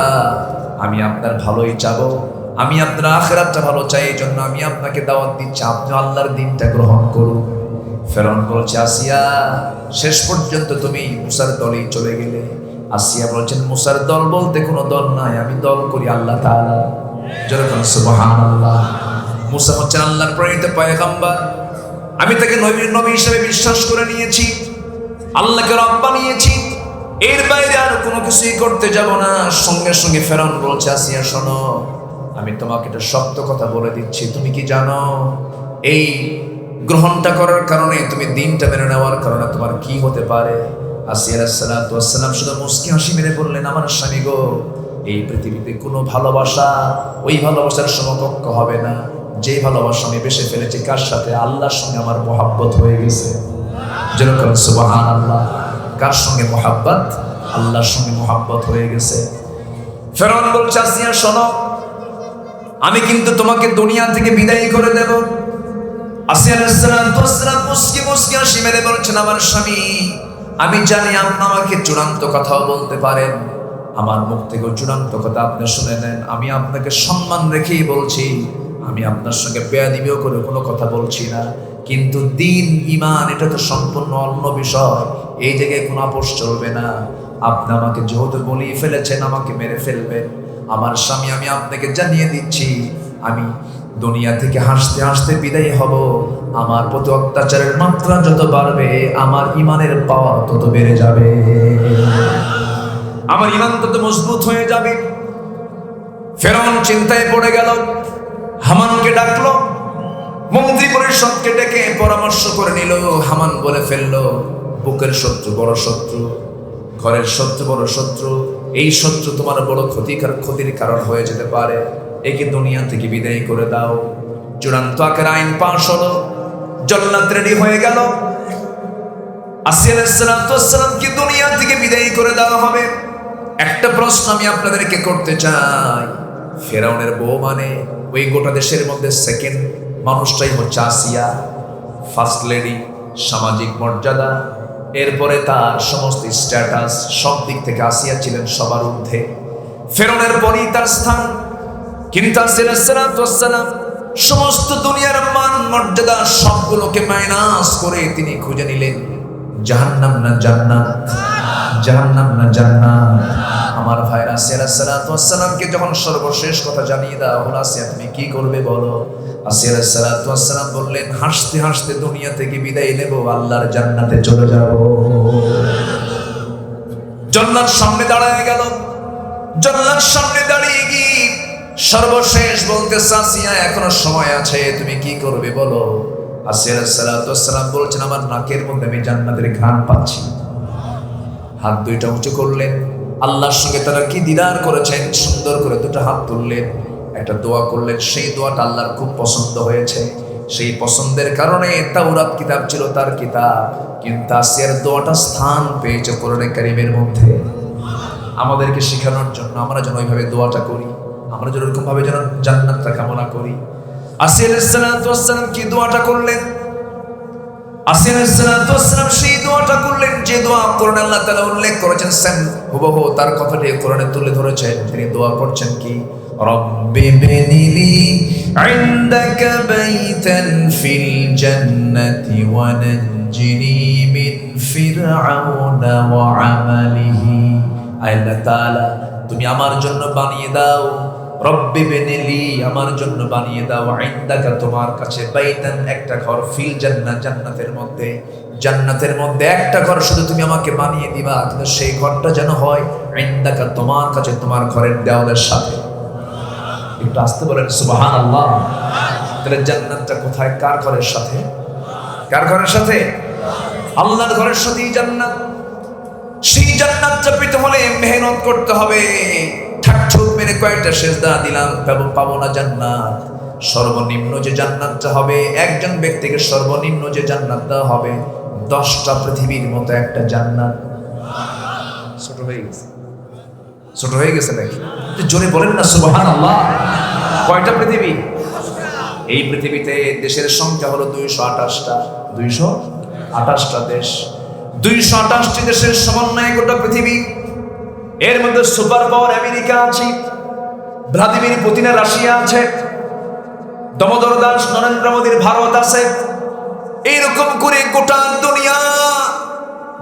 আমি আপনার ভালোই চাবো, আমি আপনার আখিরাতটা ভালো চাই। এই জন্য আমি আপনাকে দাওয়াত দিচ্ছি, আপনি আল্লাহর দিনটা গ্রহণ করুন। ফেরাউন বলছে, আসিয়া শেষ পর্যন্ত তুমি মুসার দলেই চলে গেলে। আসিয়া বলছেন, মুসার দল বলতে কোনো দল নাই, আমি দল করি আল্লাহ তাআলা। যেরকম সুবহানাল্লাহ। মুসা হচ্ছেন আল্লাহর প্রেরিত পয়গম্বর। আমি তাকে নবী হিসেবে বিশ্বাস করে নিয়েছি, আল্লাহকে রব বানিয়েছি। এর বাইরে আর কোনো কিছুই করতে যাব না। সঙ্গে সঙ্গে ফেরাউন বলছে, আসিয়া শোনো, আমি তোমাকে একটা সত্য কথা বলে দিচ্ছি। তুমি কি জানো এই গ্রহণটা করার কারণে, তুমি দিনটা মেনে নেওয়ার কারণে তোমার কি হতে পারে? আসিয়া আলাইহিস সালাতু ওয়াস সালাম শুধু মুস্কি হাসি মেরে বললেন, আমার স্বামী গো, এই পৃথিবীতে কোনো ভালোবাসা ওই ভালোবাসার সমকক্ষ হবে না যে ভালোবাসা আমি বেসে ফেলেছি। কার সাথে? আল্লাহর সঙ্গে আমার মহাব্বত হয়ে গেছে। যেরকম সুবহানাল্লাহ। কার সঙ্গে মহাব্বত? আল্লাহর সঙ্গে মহাব্বত হয়ে গেছে। ফেরাউন বলছে, আসিয়া শোনো, আমি কিন্তু তোমাকে দুনিয়া থেকে বিদায় করে দেব। আসিয়া আলাইহিস সালাম মুস্কি মুস্কি হাসি মেরে বলছেন, আমার স্বামী, আমি জানি আপনি আমাকে চূড়ান্ত কথাও বলতে পারেন, আমার মুখ থেকে চূড়ান্ত কথা আপনি শুনে নেন। আমি আপনাকে সম্মান রেখেই বলছি, আমি আপনার সঙ্গে বেয়াদবিও করে কোনো কথা বলছি না। কিন্তু দিন ঈমান এটা তো সম্পূর্ণ অন্য বিষয়, এই জায়গায় কোনো আপোষ চলবে না। আপনি আমাকে যেহেতু বলিয়ে ফেলেছেন, আমাকে মেরে ফেলবেন। আমার স্বামী, আমি আপনাকে জানিয়ে দিচ্ছি, আমি দুনিয়া থেকে হাসতে হাসতে বিদায় হব। আমার প্রতি অত্যাচারের মাত্রা যত বাড়বে, আমার ঈমানের পাওয়ার তত বেড়ে যাবে, আমার ঈমান তত মজবুত হয়ে যাবে। ফেরাউন চিন্তায় পড়ে গেল, হামানকে ডাকলো, মন্ত্রী পরিষদকে ডেকে পরামর্শ করে নিল। হামান বলে ফেললো, বুকের শত্রু বড় শত্রু, ঘরের শত্রু বড় শত্রু, এই শত্রু তোমার বড় ক্ষতির কারণ হয়ে যেতে পারে। একে দুনিয়া থেকে বিদায় করে দাও। চূড়ান্ত আকার আইন পাশ হলো, জল্লাদ রেডি হয়ে গেল। আসিয়া আলাইহিস সালামকে দুনিয়া থেকে বিদায় করে দেওয়া হবে। একটা প্রশ্ন আমি আপনাদেরকে করতে চাই, ফেরাউনের বউ মানে ওই গোটা দেশের মধ্যে সেকেন্ড মানুষটাই হচ্ছে আসিয়া, ফার্স্ট লেডি, সামাজিক মর্যাদা, এরপরে তার সমস্ত স্ট্যাটাস, সব দিক থেকে আসিয়া ছিলেন সবার ঊর্ধ্বে। ফেরাউনের পরই তার স্থান। কিন্তু আলাইহিস সালাম সমস্ত দুনিয়ার মান মর্যাদা সবগুলোকে মাইনাস করে তিনি খুঁজে নিলেন জাহান্নাম না জান্নাত, জাহান্নাম না জান্নাত। আমার ভাইরা, আলাইহিস সালামকে যখন সর্বশেষ কথা জানিয়ে দেওয়া হলো, আসিয়া তুমি কি করবে বলো? আসিয়া আলাইহিস সালাম বললেন, হাসতে হাসতে দুনিয়া থেকে বিদায় নেব, আল্লাহর জান্নাতে চলে যাব। জান্নাত সামনে দাঁড়ায় গেল। জান্নাত সামনে দাঁড়িয়ে গিয়ে সর্বশেষ বলতে, আসিয়া এখনো সময় আছে, তুমি কি করবে বলো? আসিয়া আলাইহিস সালাম বলছেন, আমার নাকের মধ্যে আমি জান্নাতের ঘ্রাণ পাচ্ছি। হাত দুইটা উঁচু করলেন, আল্লাহর সঙ্গে তারা কি দিদার করেছেন, সুন্দর করে দুটো হাত তুললেন, একটা দোয়া করলেন। সেই দোয়াটা আল্লাহর খুব পছন্দ হয়েছে। সেই পছন্দের কারণে তাওরাত কিতাব ছিল তার কিতাব, কিন্তু আসিয়ার দোয়াটা স্থান পেয়েছে কোরআনে কারীমের মধ্যে। আমাদেরকে শেখানোর জন্য আমরা যেন ওইভাবে দোয়াটা করি, আমরা যেন এরকম ভাবে যেন জান্নাতটা কামনা করি। আসিয়া আলাইহিস সালাম কি দোয়াটা করলেন? আসিয়া আলাইহিস সালাম সেই দোয়াটা করলেন যে দোয়া কোরআনে আল্লাহ তাআলা উল্লেখ করেছেন, সেম হুবহু তার কথাটি কোরআনে তুলে ধরেছেন। তিনি দোয়া করছেন কি? রব্বি বিনিলি ইনদাকা বাইতান ফিল জান্নাতি ওয়া নাজ্জিনি মিন ফিরআউনা ওয়া আমালিহি। আল্লাহ তাআলা তুমি আমার জন্য বানিয়ে দাও, রব্বি বিনিলি আমার জন্য বানিয়ে দাও, ইনদাকা তোমার কাছে, বাইতান একটা ঘর, ফিল জান্নাত জান্নাতের মধ্যে, জান্নাতের মধ্যে একটা ঘর শুধু তুমি আমাকে বানিয়ে দিবা, কিন্তু সেই ঘরটা যেন হয় ইনদাকা তোমার কাছে, তোমার ঘরের দেওয়ালের সাথে। একটু আসতে বলেন সুবহানাল্লাহ। তাহলে জান্নাতটা কোথায়? কার ঘরের সাথে? কার ঘরের সাথে? আল্লাহর ঘরের সাথেই জান্নাত। সেই জান্নাতটা পেতে হলে মেহনত করতে হবে। ঠাকঠুক মেরে কয়েকটা সেজদা দিলাম পাবো না জান্নাত। সর্বনিম্ন যে জান্নাতটা হবে, একজন ব্যক্তিকে সর্বনিম্ন যে জান্নাত দেওয়া হবে, 10টা পৃথিবীর মতো একটা জান্নাত। ছোট হয়ে গেছে, ছোট হয়ে গেছে নাকি? জোরে বলেন না সুবহানাল্লাহ। কয়টা পৃথিবী? এই পৃথিবীতে দেশের সংখ্যা হলো 228টা। 228টা দেশ, 228টি দেশের সমন্বয়ে গোটা পৃথিবী। এর মধ্যে সুপার পাওয়ার আমেরিকা আছে, ভ্লাদিমির পুতিনের রাশিয়া আছে, দামোদর দাস নরেন্দ্র মোদীর ভারত আছে। এইরকম করে গোটা দুনিয়া,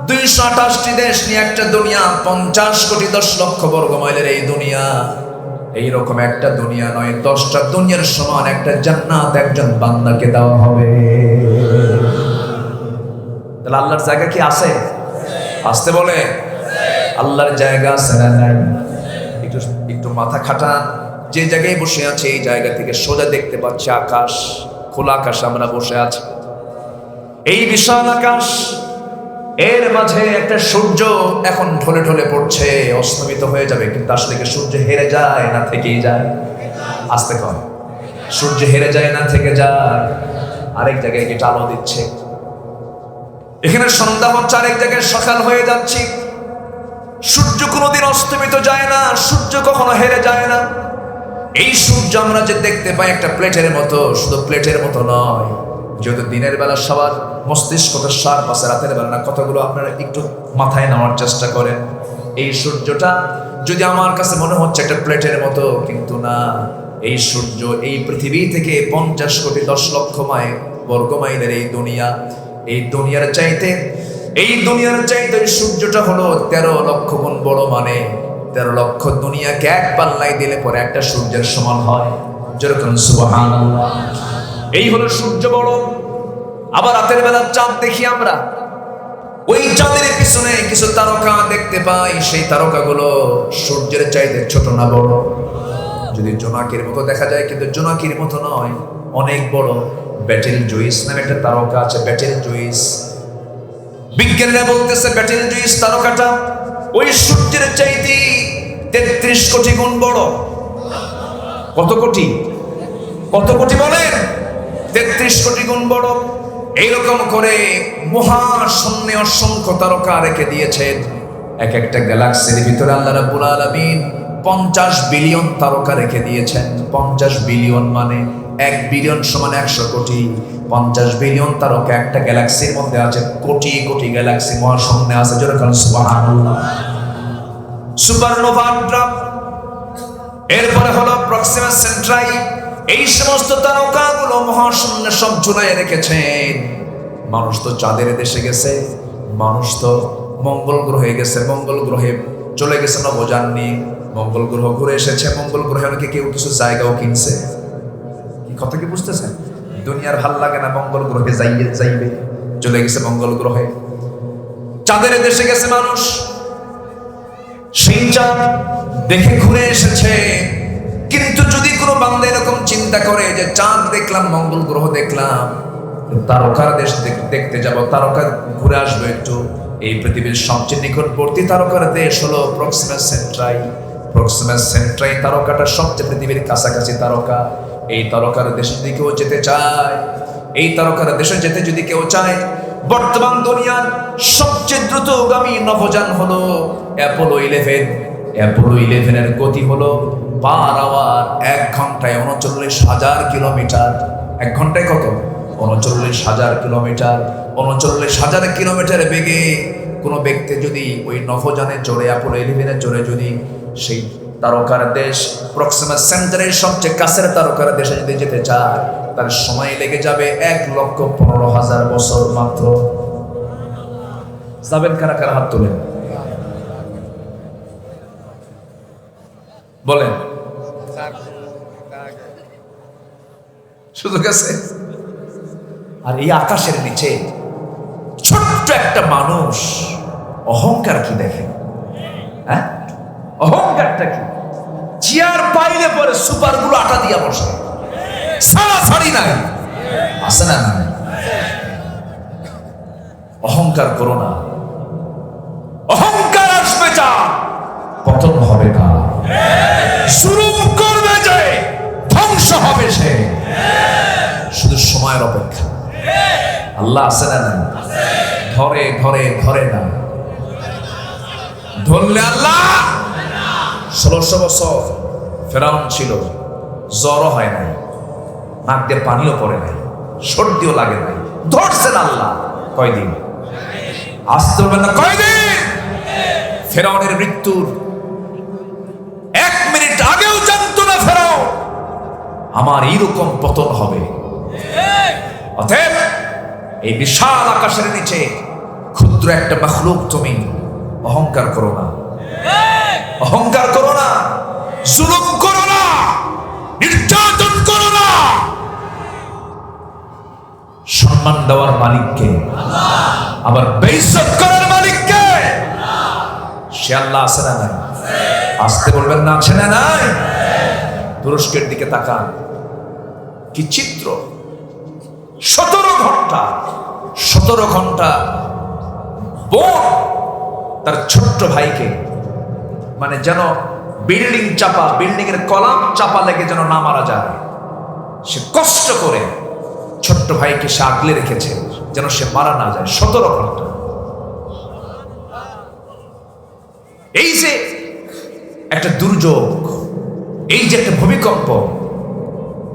228টি দেশ নিয়ে একটা দুনিয়া, 50 কোটি 10 লক্ষ বর্গ মাইলের এই দুনিয়া। এইরকম একটা দুনিয়া নয়, 10টা দুনিয়ার সমান একটা জান্নাত একজন বান্দাকে দেওয়া হবে। তাহলে আল্লাহর জায়গা কি আছে? আসতে বলে আল্লাহর জায়গা আছে না নাই? একটু মাথা খাটান। যে জায়গায় বসে আছে এই জায়গা থেকে সোজা দেখতে পাচ্ছি আকাশ, খোলা আকাশ আমরা বসে আছি। এই বিশাল আকাশ, এর মাঝে একটা সূর্য এখন ঢলে ঢলে পড়ছে, অস্তমিত হয়ে যাবে। কিন্তু আসলে কি সূর্য হেরে যায় না থেকেই যায়? আসতে কর, সূর্য হেরে যায় না থেকে যায়? আরেক জায়গায় কি আলো দিচ্ছে, এখানে সন্ধ্যা হচ্ছে, আরেক জায়গায় সকাল হয়ে যাচ্ছে। সূর্য কোনোদিন অস্তমিত যায় না, সূর্য কখনো হেরে যায় না। এই সূর্য আমরা যে দেখতে পাই একটা প্লেটের মতো, শুধু প্লেটের মতো নয়। যেহেতু দিনের বেলা সবার মস্তিষ্কটা শার্প আছে, রাতের বেলা না। কথাগুলো আপনারা একটু মাথায় নেওয়ার চেষ্টা করেন। এই সূর্যটা যদি আমার কাছে মনে হচ্ছে একটা প্লেটের মতো, কিন্তু না। এই সূর্য এই পৃথিবী থেকে 50 কোটি 10 লক্ষ মাইল বর্গ মাইলের এই দুনিয়া, এই দুনিয়ার চাইতে ওই সূর্যটা হলো 13 লক্ষ গুণ বড়। মানে 13 লক্ষ দুনিয়াকে এক পাল্লায় দিলে পরে একটা সূর্যের সমান হয়। যেরকম সুবহানাল্লাহ। এই হলো সূর্য বড়। আবার রাতের বেলা চাঁদ দেখি আমরা, ওই চাঁদের পিছনে কিছু তারকা দেখতে পাই। সেই তারকাগুলো সূর্যের চাইতে ছোট না বড়? যদি জোনাকির মতো দেখা যায়, কিন্তু জোনাকির মতো নয়, অনেক বড়। ব্যাটেল জুইস নামে একটা তারকা আছে, ব্যাটেল জুইস। বিজ্ঞানীরা বলতেছে ব্যাটেল জুইস তারকাটা ওই সূর্যের চাইতে 33 কোটি গুণ বড়। কত কোটি? কত কোটি বলেন? 33 কোটি গুণ বড়। এইরকম করে মহাশূন্যে অসংখ্য তারকা রেখে দিয়েছেন। এক একটা গ্যালাক্সির ভিতরে আল্লাহ রাব্বুল আলামিন 50 বিলিয়ন তারকা রেখে দিয়েছেন। 50 বিলিয়ন মানে 1 বিলিয়ন সমান 100 কোটি। 50 বিলিয়ন তারকা একটা গ্যালাক্সির মধ্যে আছে। কোটি কোটি গ্যালাক্সি মহাশূন্যে আছে। যেরকম সুবহানাল্লাহ। সুপারনোভা এরপরে হলো প্রক্সিমা সেন্ট্রাই। এই সমস্ত তারকাগুলো মহাশূন্যে সব ঝুলাইয়ে রেখেছেন। মানুষ তো চাঁদের দেশে গেছে, মানুষ তো মঙ্গল গ্রহে গেছে, মঙ্গল গ্রহে চলে গেছে নভোযান নিয়ে, মঙ্গল গ্রহ ঘুরে এসেছে। মঙ্গল গ্রহে অনেকে কেউ কিছু জায়গাও কিনছে। কি কথা কি বুঝতেছেন? দুনিয়ার ভাল লাগে না, মঙ্গল গ্রহে যাইবে, চলে গেছে মঙ্গল গ্রহে। চাঁদের দেশে গেছে মানুষ, সেই চাঁদ দেখে ঘুরে এসেছে। কিন্তু যদি কোনো বান্দা এরকম চিন্তা করে যে চাঁদ দেখলাম, মঙ্গল গ্রহ দেখলাম, তারকার দেশ দেখতে যাব, তারকা ঘুরে আসবো একটু, এই পৃথিবীর সবচেয়ে নিকটবর্তী তারকার দেশ হলো প্রক্সিমা সেন্ট্রাই। প্রক্সিমা সেন্ট্রাই তারকাটা সবচেয়ে পৃথিবীর কাছাকাছি তারকা। এই তারকার দেশে যদি কেউ যেতে চায়, এই তারকার দেশে যেতে যদি কেউ চায়, বর্তমান দুনিয়ার সবচেয়ে দ্রুতগামী নভোযান হলো অ্যাপোলো 11। অ্যাপোলো 11 এর গতি হলো পার আওয়ার 1 ঘন্টায় 39,000 কিলোমিটার। 1 ঘন্টায় কত? 39,000 কিলোমিটার। 39,000 কিলোমিটার বেগে কোনো ব্যক্তি যদি ওই নভোযানে চড়ে, অ্যাপোলো 11 চড়ে যদি সেই তারকার দেশ প্রক্সিমা সেন্টারের সবচেয়ে কাছের তারকার দেশে যদি যেতে চায়, তার সময় লেগে যাবে 1,15,000 বছর মাত্র। যাবেন কারা কারা? হাত তোলেন, বলেন। সুযোগ আছে? আর এই আকাশের নিচে ছোট্ট একটা মানুষ অহংকার কি দেখে? হ্যাঁ, অহংকারটা কি? চেয়ার পাইলে পরে সুপার গুলো আটা দিয়া বসে, ছাড়াছাড়ি নাই, আছে না? অহংকার করো না। অহংকার আসবে যা, পতন হবে না। জুলুম করবে যে, ধ্বংস হবে সে। শুধু সময়ের অপেক্ষা। আল্লাহ আছে না? ধরে ধরে ধরে না, ধরলে আল্লাহ। 1600 বছর ফেরাউন ছিল, জ্বরও হয় নাই, নাক দিয়ে পানিও পড়ে নাই, সর্দিও লাগে নাই, ধরছেন আল্লাহ। কয়দিন? আসতে পারবেন না, কয়দিন? ফেরাউনের মৃত্যুর 1 মিনিট আগেও জানতো না ফেরাউন আমার এইরকম পতন হবে। অতএব এই বিশাল আকাশের নিচে ক্ষুদ্র একটা মাখলুক, তুমি অহংকার করো না, অহংকার করো না, জুলুম করো না, নির্যাতন করো না। সম্মান দেওয়ার মালিককে, আবার বেইজ্জত করার মালিককে, সে আল্লাহ আছে না নাই? আসতে বলবেন না, আছে না নাই? তুরস্কের দিকে তাকান, কি চিত্র! 17 ঘন্টা বোন তার ছোট্ট ভাইকে, মানে যেন বিল্ডিং চাপা, বিল্ডিং এর কলাম চাপা লেগে যেন না মারা যায়, সে কষ্ট করে ছোট্ট ভাইকে সে আগলে রেখেছে যেন সে মারা না যায়। 17 ঘন্টা। এই যে একটা দুর্যোগ, এই যে একটা ভূমিকম্প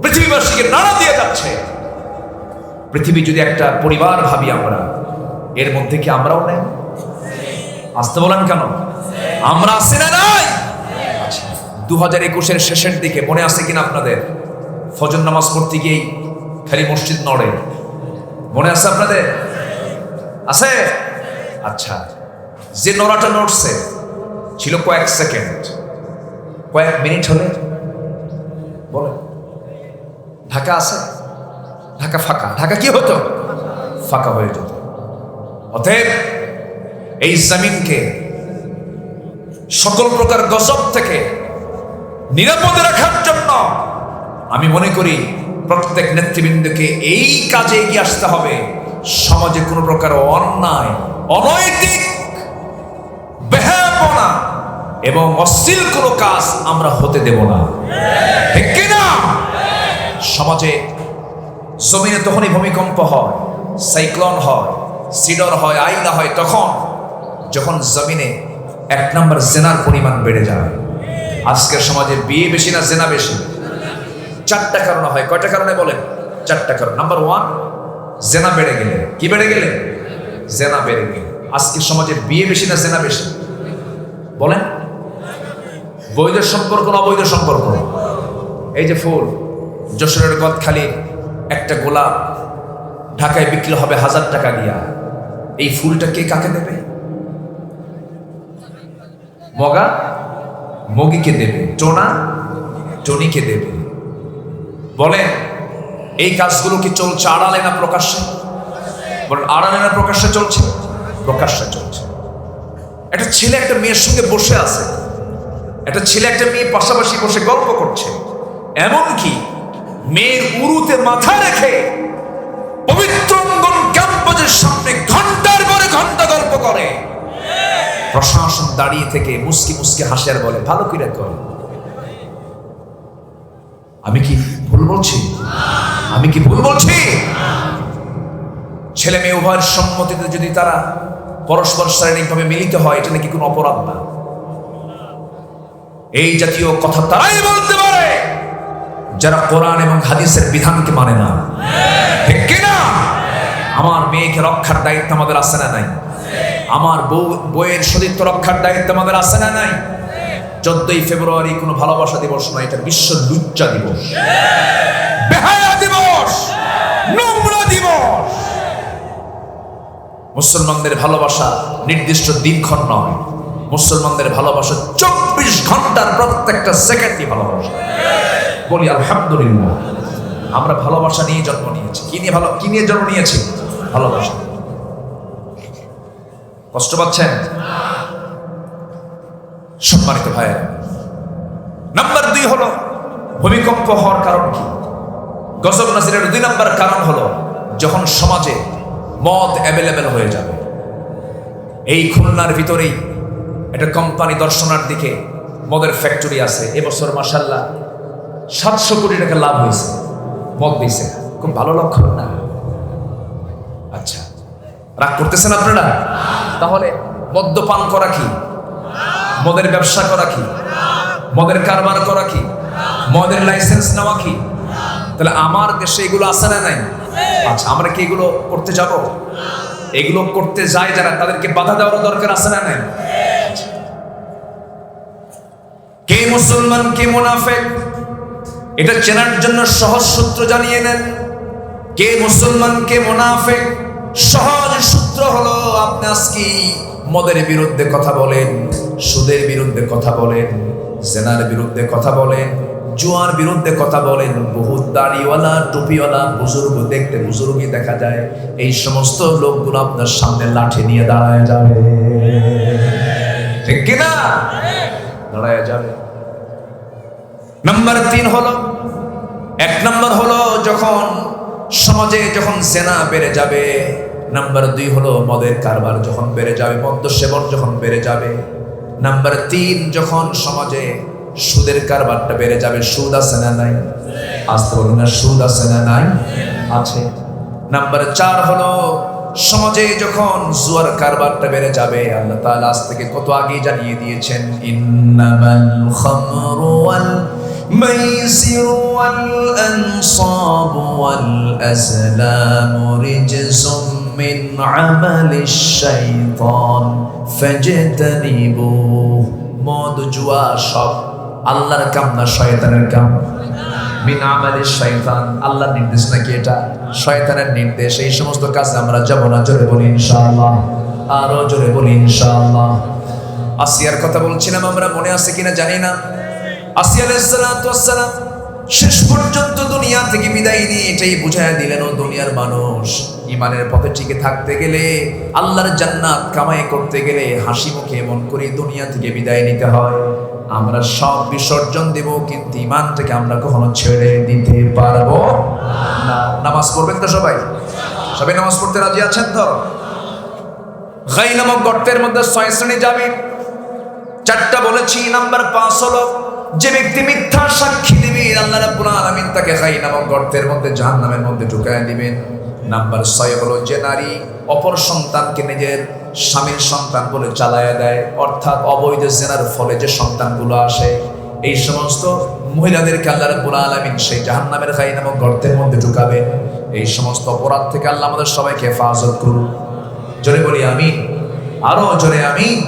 পৃথিবীবাসীকে নাড়া দিয়ে যাচ্ছে। পৃথিবী যদি একটা পরিবার ভাবি আমরা, এর মধ্যে কি আমরাও নেই? আসতে বলেন কেন? আমরা আছি না নাই? 2021-এর শেষের দিকে মনে আছে কিনা আপনাদের? ফজর নামাজ পড়তে গিয়েই খালি মসজিদ নড়ে, মনে আছে আপনাদের? আছে? আচ্ছা, যে নড়াটা নড়ছে ছিল কয়েক সেকেন্ড, কয়েক মিনিট হলে বলে ঢাকা আছে, ঢাকা ফাঁকা, ঢাকা কি হতো? ফাঁকা হয়ে যেত। অতএব এই জমিনকে সকল প্রকার গজব থেকে নিরাপদে রাখার জন্য আমি মনে করি প্রত্যেক নেতৃবৃন্দকে এই কাজে এগিয়ে আসতে হবে। সমাজে কোনো প্রকার অন্যায়, অনৈতিক, বেহায়াপনা এবং অশ্লীল কোনো কাজ আমরা হতে দেব না, ঠিক কিনা? সমাজে জমিনে তখনই ভূমিকম্প হয়, সাইক্লোন হয়, সিডর হয়, আইলা হয়, তখন যখন জমিনে 1 নম্বর জেনার পরিমাণ বেড়ে যায়। আজকের সমাজে বিয়ে বেশি না জেনা বেশি? 4টা কারণে হয়। কয়টা কারণে বলেন? 4টা কারণ। নাম্বার 1, জেনা বেড়ে গেলে। কি বেড়ে গেলে? জেনা বেড়ে গেলে। আজকের সমাজে বিয়ে বেশি না জেনা বেশি? বলেন। বৈধ সম্পর্ক না অবৈধ সম্পর্ক? এই যে ফুল, যশোরের গদখালির একটা গোলাপ ঢাকায় বিক্রি হবে 1000 টাকা দিয়া, এই ফুলটা কে কাকে দেবে? মগা মগিকে দেবে, টোনা টনিকে দেবে। বলেন এই কাজগুলো কি চলছে আড়ালে না প্রকাশ্যে? বলেন আড়ালে না প্রকাশ্যে চলছে? প্রকাশ্যে চলছে। একটা ছেলে একটা মেয়ের সঙ্গে বসে আছে, একটা ছেলে একটা মেয়ে পাশাপাশি বসে গল্প করছে, এমনকি মেয়ের উরুতে মাথা রেখে পবিত্র অঙ্গন ক্যাম্পাসের সামনে ঘন্টার পরে ঘন্টা গল্প করে। প্রশাসন দাঁড়িয়ে থেকে মুস্কি মুস্কি হাসে আর বলে ভালো করে কর। আমি কি ভুল বলছি? আমি কি ভুল বলছি? ছেলে মেয়ে উভয়ের সম্মতিতে যদি তারা পরস্পর শারীরিকভাবে মিলিত হয়, এটা নাকি কোনো অপরাধ না। এই জাতীয় কথা তারাই বলতে পারে যারা কোরআন এবং হাদিসের বিধানকে মানে না, ঠিক কিনা? আমার মেয়েকে রক্ষার দায়িত্ব আমাদের আছে না নাই? আমার বইয়ের সতীত্ব রক্ষার দায়িত্ব আমাদের আছে না নাই? 14ই ফেব্রুয়ারি কোনো ভালোবাসা দিবস নয়, এটা বিশ্ব লুচ্চা দিবস, বেহায়া দিবস, নোংরা দিবস। মুসলমানদের ভালোবাসা নির্দিষ্ট দিনক্ষণ নয়, মুসলমানদের ভালোবাসা 24 ঘন্টার প্রত্যেকটা সেকেন্ডই ভালোবাসা। বলি আলহামদুলিল্লাহ, আমরা ভালোবাসা নিয়ে জন্ম নিয়েছি। কি নিয়ে জন্ম নিয়েছি? ভালোবাসা। কষ্ট পাচ্ছেন? সম্মানিত ভাইয়েরা, নাম্বার 2 হলো ভূমিকম্প হওয়ার কারণ কি? গজব নাজিরের 2 নম্বর কারণ হলো যখন সমাজে মদ অ্যাভেলেবেল হয়ে যাবে। এই খুলনার ভিতরেই একটা কোম্পানি দর্শনার দিকে মদের ফ্যাক্টরি আছে। এবছর মাশাআল্লাহ 700 কোটি টাকা লাভ হয়েছে, মদ দিয়েছে। খুব ভালো লক্ষণ না? আচ্ছা, রাগ করতেছেন আপনারা? তাহলে মদ্যপান করা কি? মদের ব্যবসা করা কি? মদের কারবার করা কি? মদের লাইসেন্স নেওয়া কি? তাহলে আমার দেশে এগুলো আছে না নাই? আচ্ছা, আমরা কি এগুলো করতে যাব? এগুলো করতে যায় যারা, তাদেরকে বাধা দেওয়ার দরকার আছে না নাই? কে মুসলমান কে মুনাফিক এটা চেনার জন্য সহজ সূত্র জানিয়ে নেন। কে মুসলমান কে মুনাফিক সহজ সূত্র হলো, আপনি আজকে মদের বিরুদ্ধে কথা বলেন, সুদের বিরুদ্ধে কথা বলেন, জেনার বিরুদ্ধে কথা বলেন, জুয়ার বিরুদ্ধে কথা বলেন, বহুত দাড়িওয়ালা টুপিওয়ালা বুজুর্গ দেখতে বুজুর্গই দেখা যায়, এই সমস্ত লোকগুলো আপনার সামনে লাঠি নিয়ে দাঁড়ায় যাবে, ঠিক কিনা? দাঁড়ায় যাবে। নাম্বার 3 হলো, 1 নম্বর হলো যখন সমাজে যখন জেনা বেড়ে যাবে। নাম্বার 2 হলো মদের কারবার যখন বেড়ে যাবে, মদ্য সেবন যখন বেড়ে যাবে। নাম্বার 3 যখন সমাজে সুদের কারবারটা বেড়ে যাবে। সুদ আছে না নাই? আসতে বলুন না, সুদ আছে না নাই? আছে। নাম্বার 4 হলো সমাজে যখন জুয়ার কারবারটা বেড়ে যাবে। আল্লাহ তাআলা আজ থেকে কত আগে জানিয়ে দিয়েছেন, ইন্নামাল খামরু ওয়াল মাইসিরু ওয়াল আনসাবু ওয়াল আজলামু রিজসুম মিন আমালিশ শাইতান ফাজতানিবু। মদ জুয়া সব আল্লাহর কাম না শয়তানের কাম? মিন আমালিশ শাইতান, আল্লাহর নির্দেশ নাকি এটা? শয়তানের নির্দেশ। এই সমস্ত কাজে আমরা যাব না। জোরে বলি ইনশাআল্লাহ, আরো জোরে বলি ইনশাআল্লাহ। আসিয়ার কথা বলছিলাম আমরা, মনে আছে কিনা জানি না। আসিয়া আলাইহিস সালাতু ওয়াস সালাম শেষ পর্যন্ত দুনিয়া থেকে বিদায় নিয়ে এটাই বুঝায় দিলেন, ও দুনিয়ার মানুষ, ঈমানের পথে টিকে থাকতে গেলে, আল্লাহর জান্নাত কামাই করতে গেলে হাসি মুখে এমন করে দুনিয়া থেকে বিদায় নিতে হয়। আমরা সব বিসর্জন দেব, কিন্তু ঈমানটাকে আমরা কখনো ছেড়ে দিতে পারবো না। নামাজ পড়বেন তো সবাই? সবাই নামাজ পড়তে রাজি আছেন তো? গাই নামক গর্তের মধ্যে 6 শ্রেণী যাবে, 4টা বলেছি। নাম্বার 5 হলো যে ব্যক্তি মিথ্যা সাক্ষী দিবে, আল্লাহ রাব্বুল আলামিন তাকে গাই নামক গর্তের মধ্যে জাহান্নামের মধ্যে ঢুকায় দিবেন। নাম্বার 6 হলো যে নারী অপর সন্তানকে নিজের স্বামীর সন্তান বলে চালায়া দেয়, অর্থাৎ অবৈধ জেনার ফলে যে সন্তানগুলো আসে, এই সমস্ত মহিলাদেরকে আল্লাহ রাব্বুল আলামিন সেই জাহান্নামের গাই নামক গর্তের মধ্যে ঢুকাবে। এই সমস্ত অপরাধ থেকে আল্লাহ আমাদের সবাইকে হেফাজত করুন। জোরে বলি আমিন, আরো জোরে আমিন।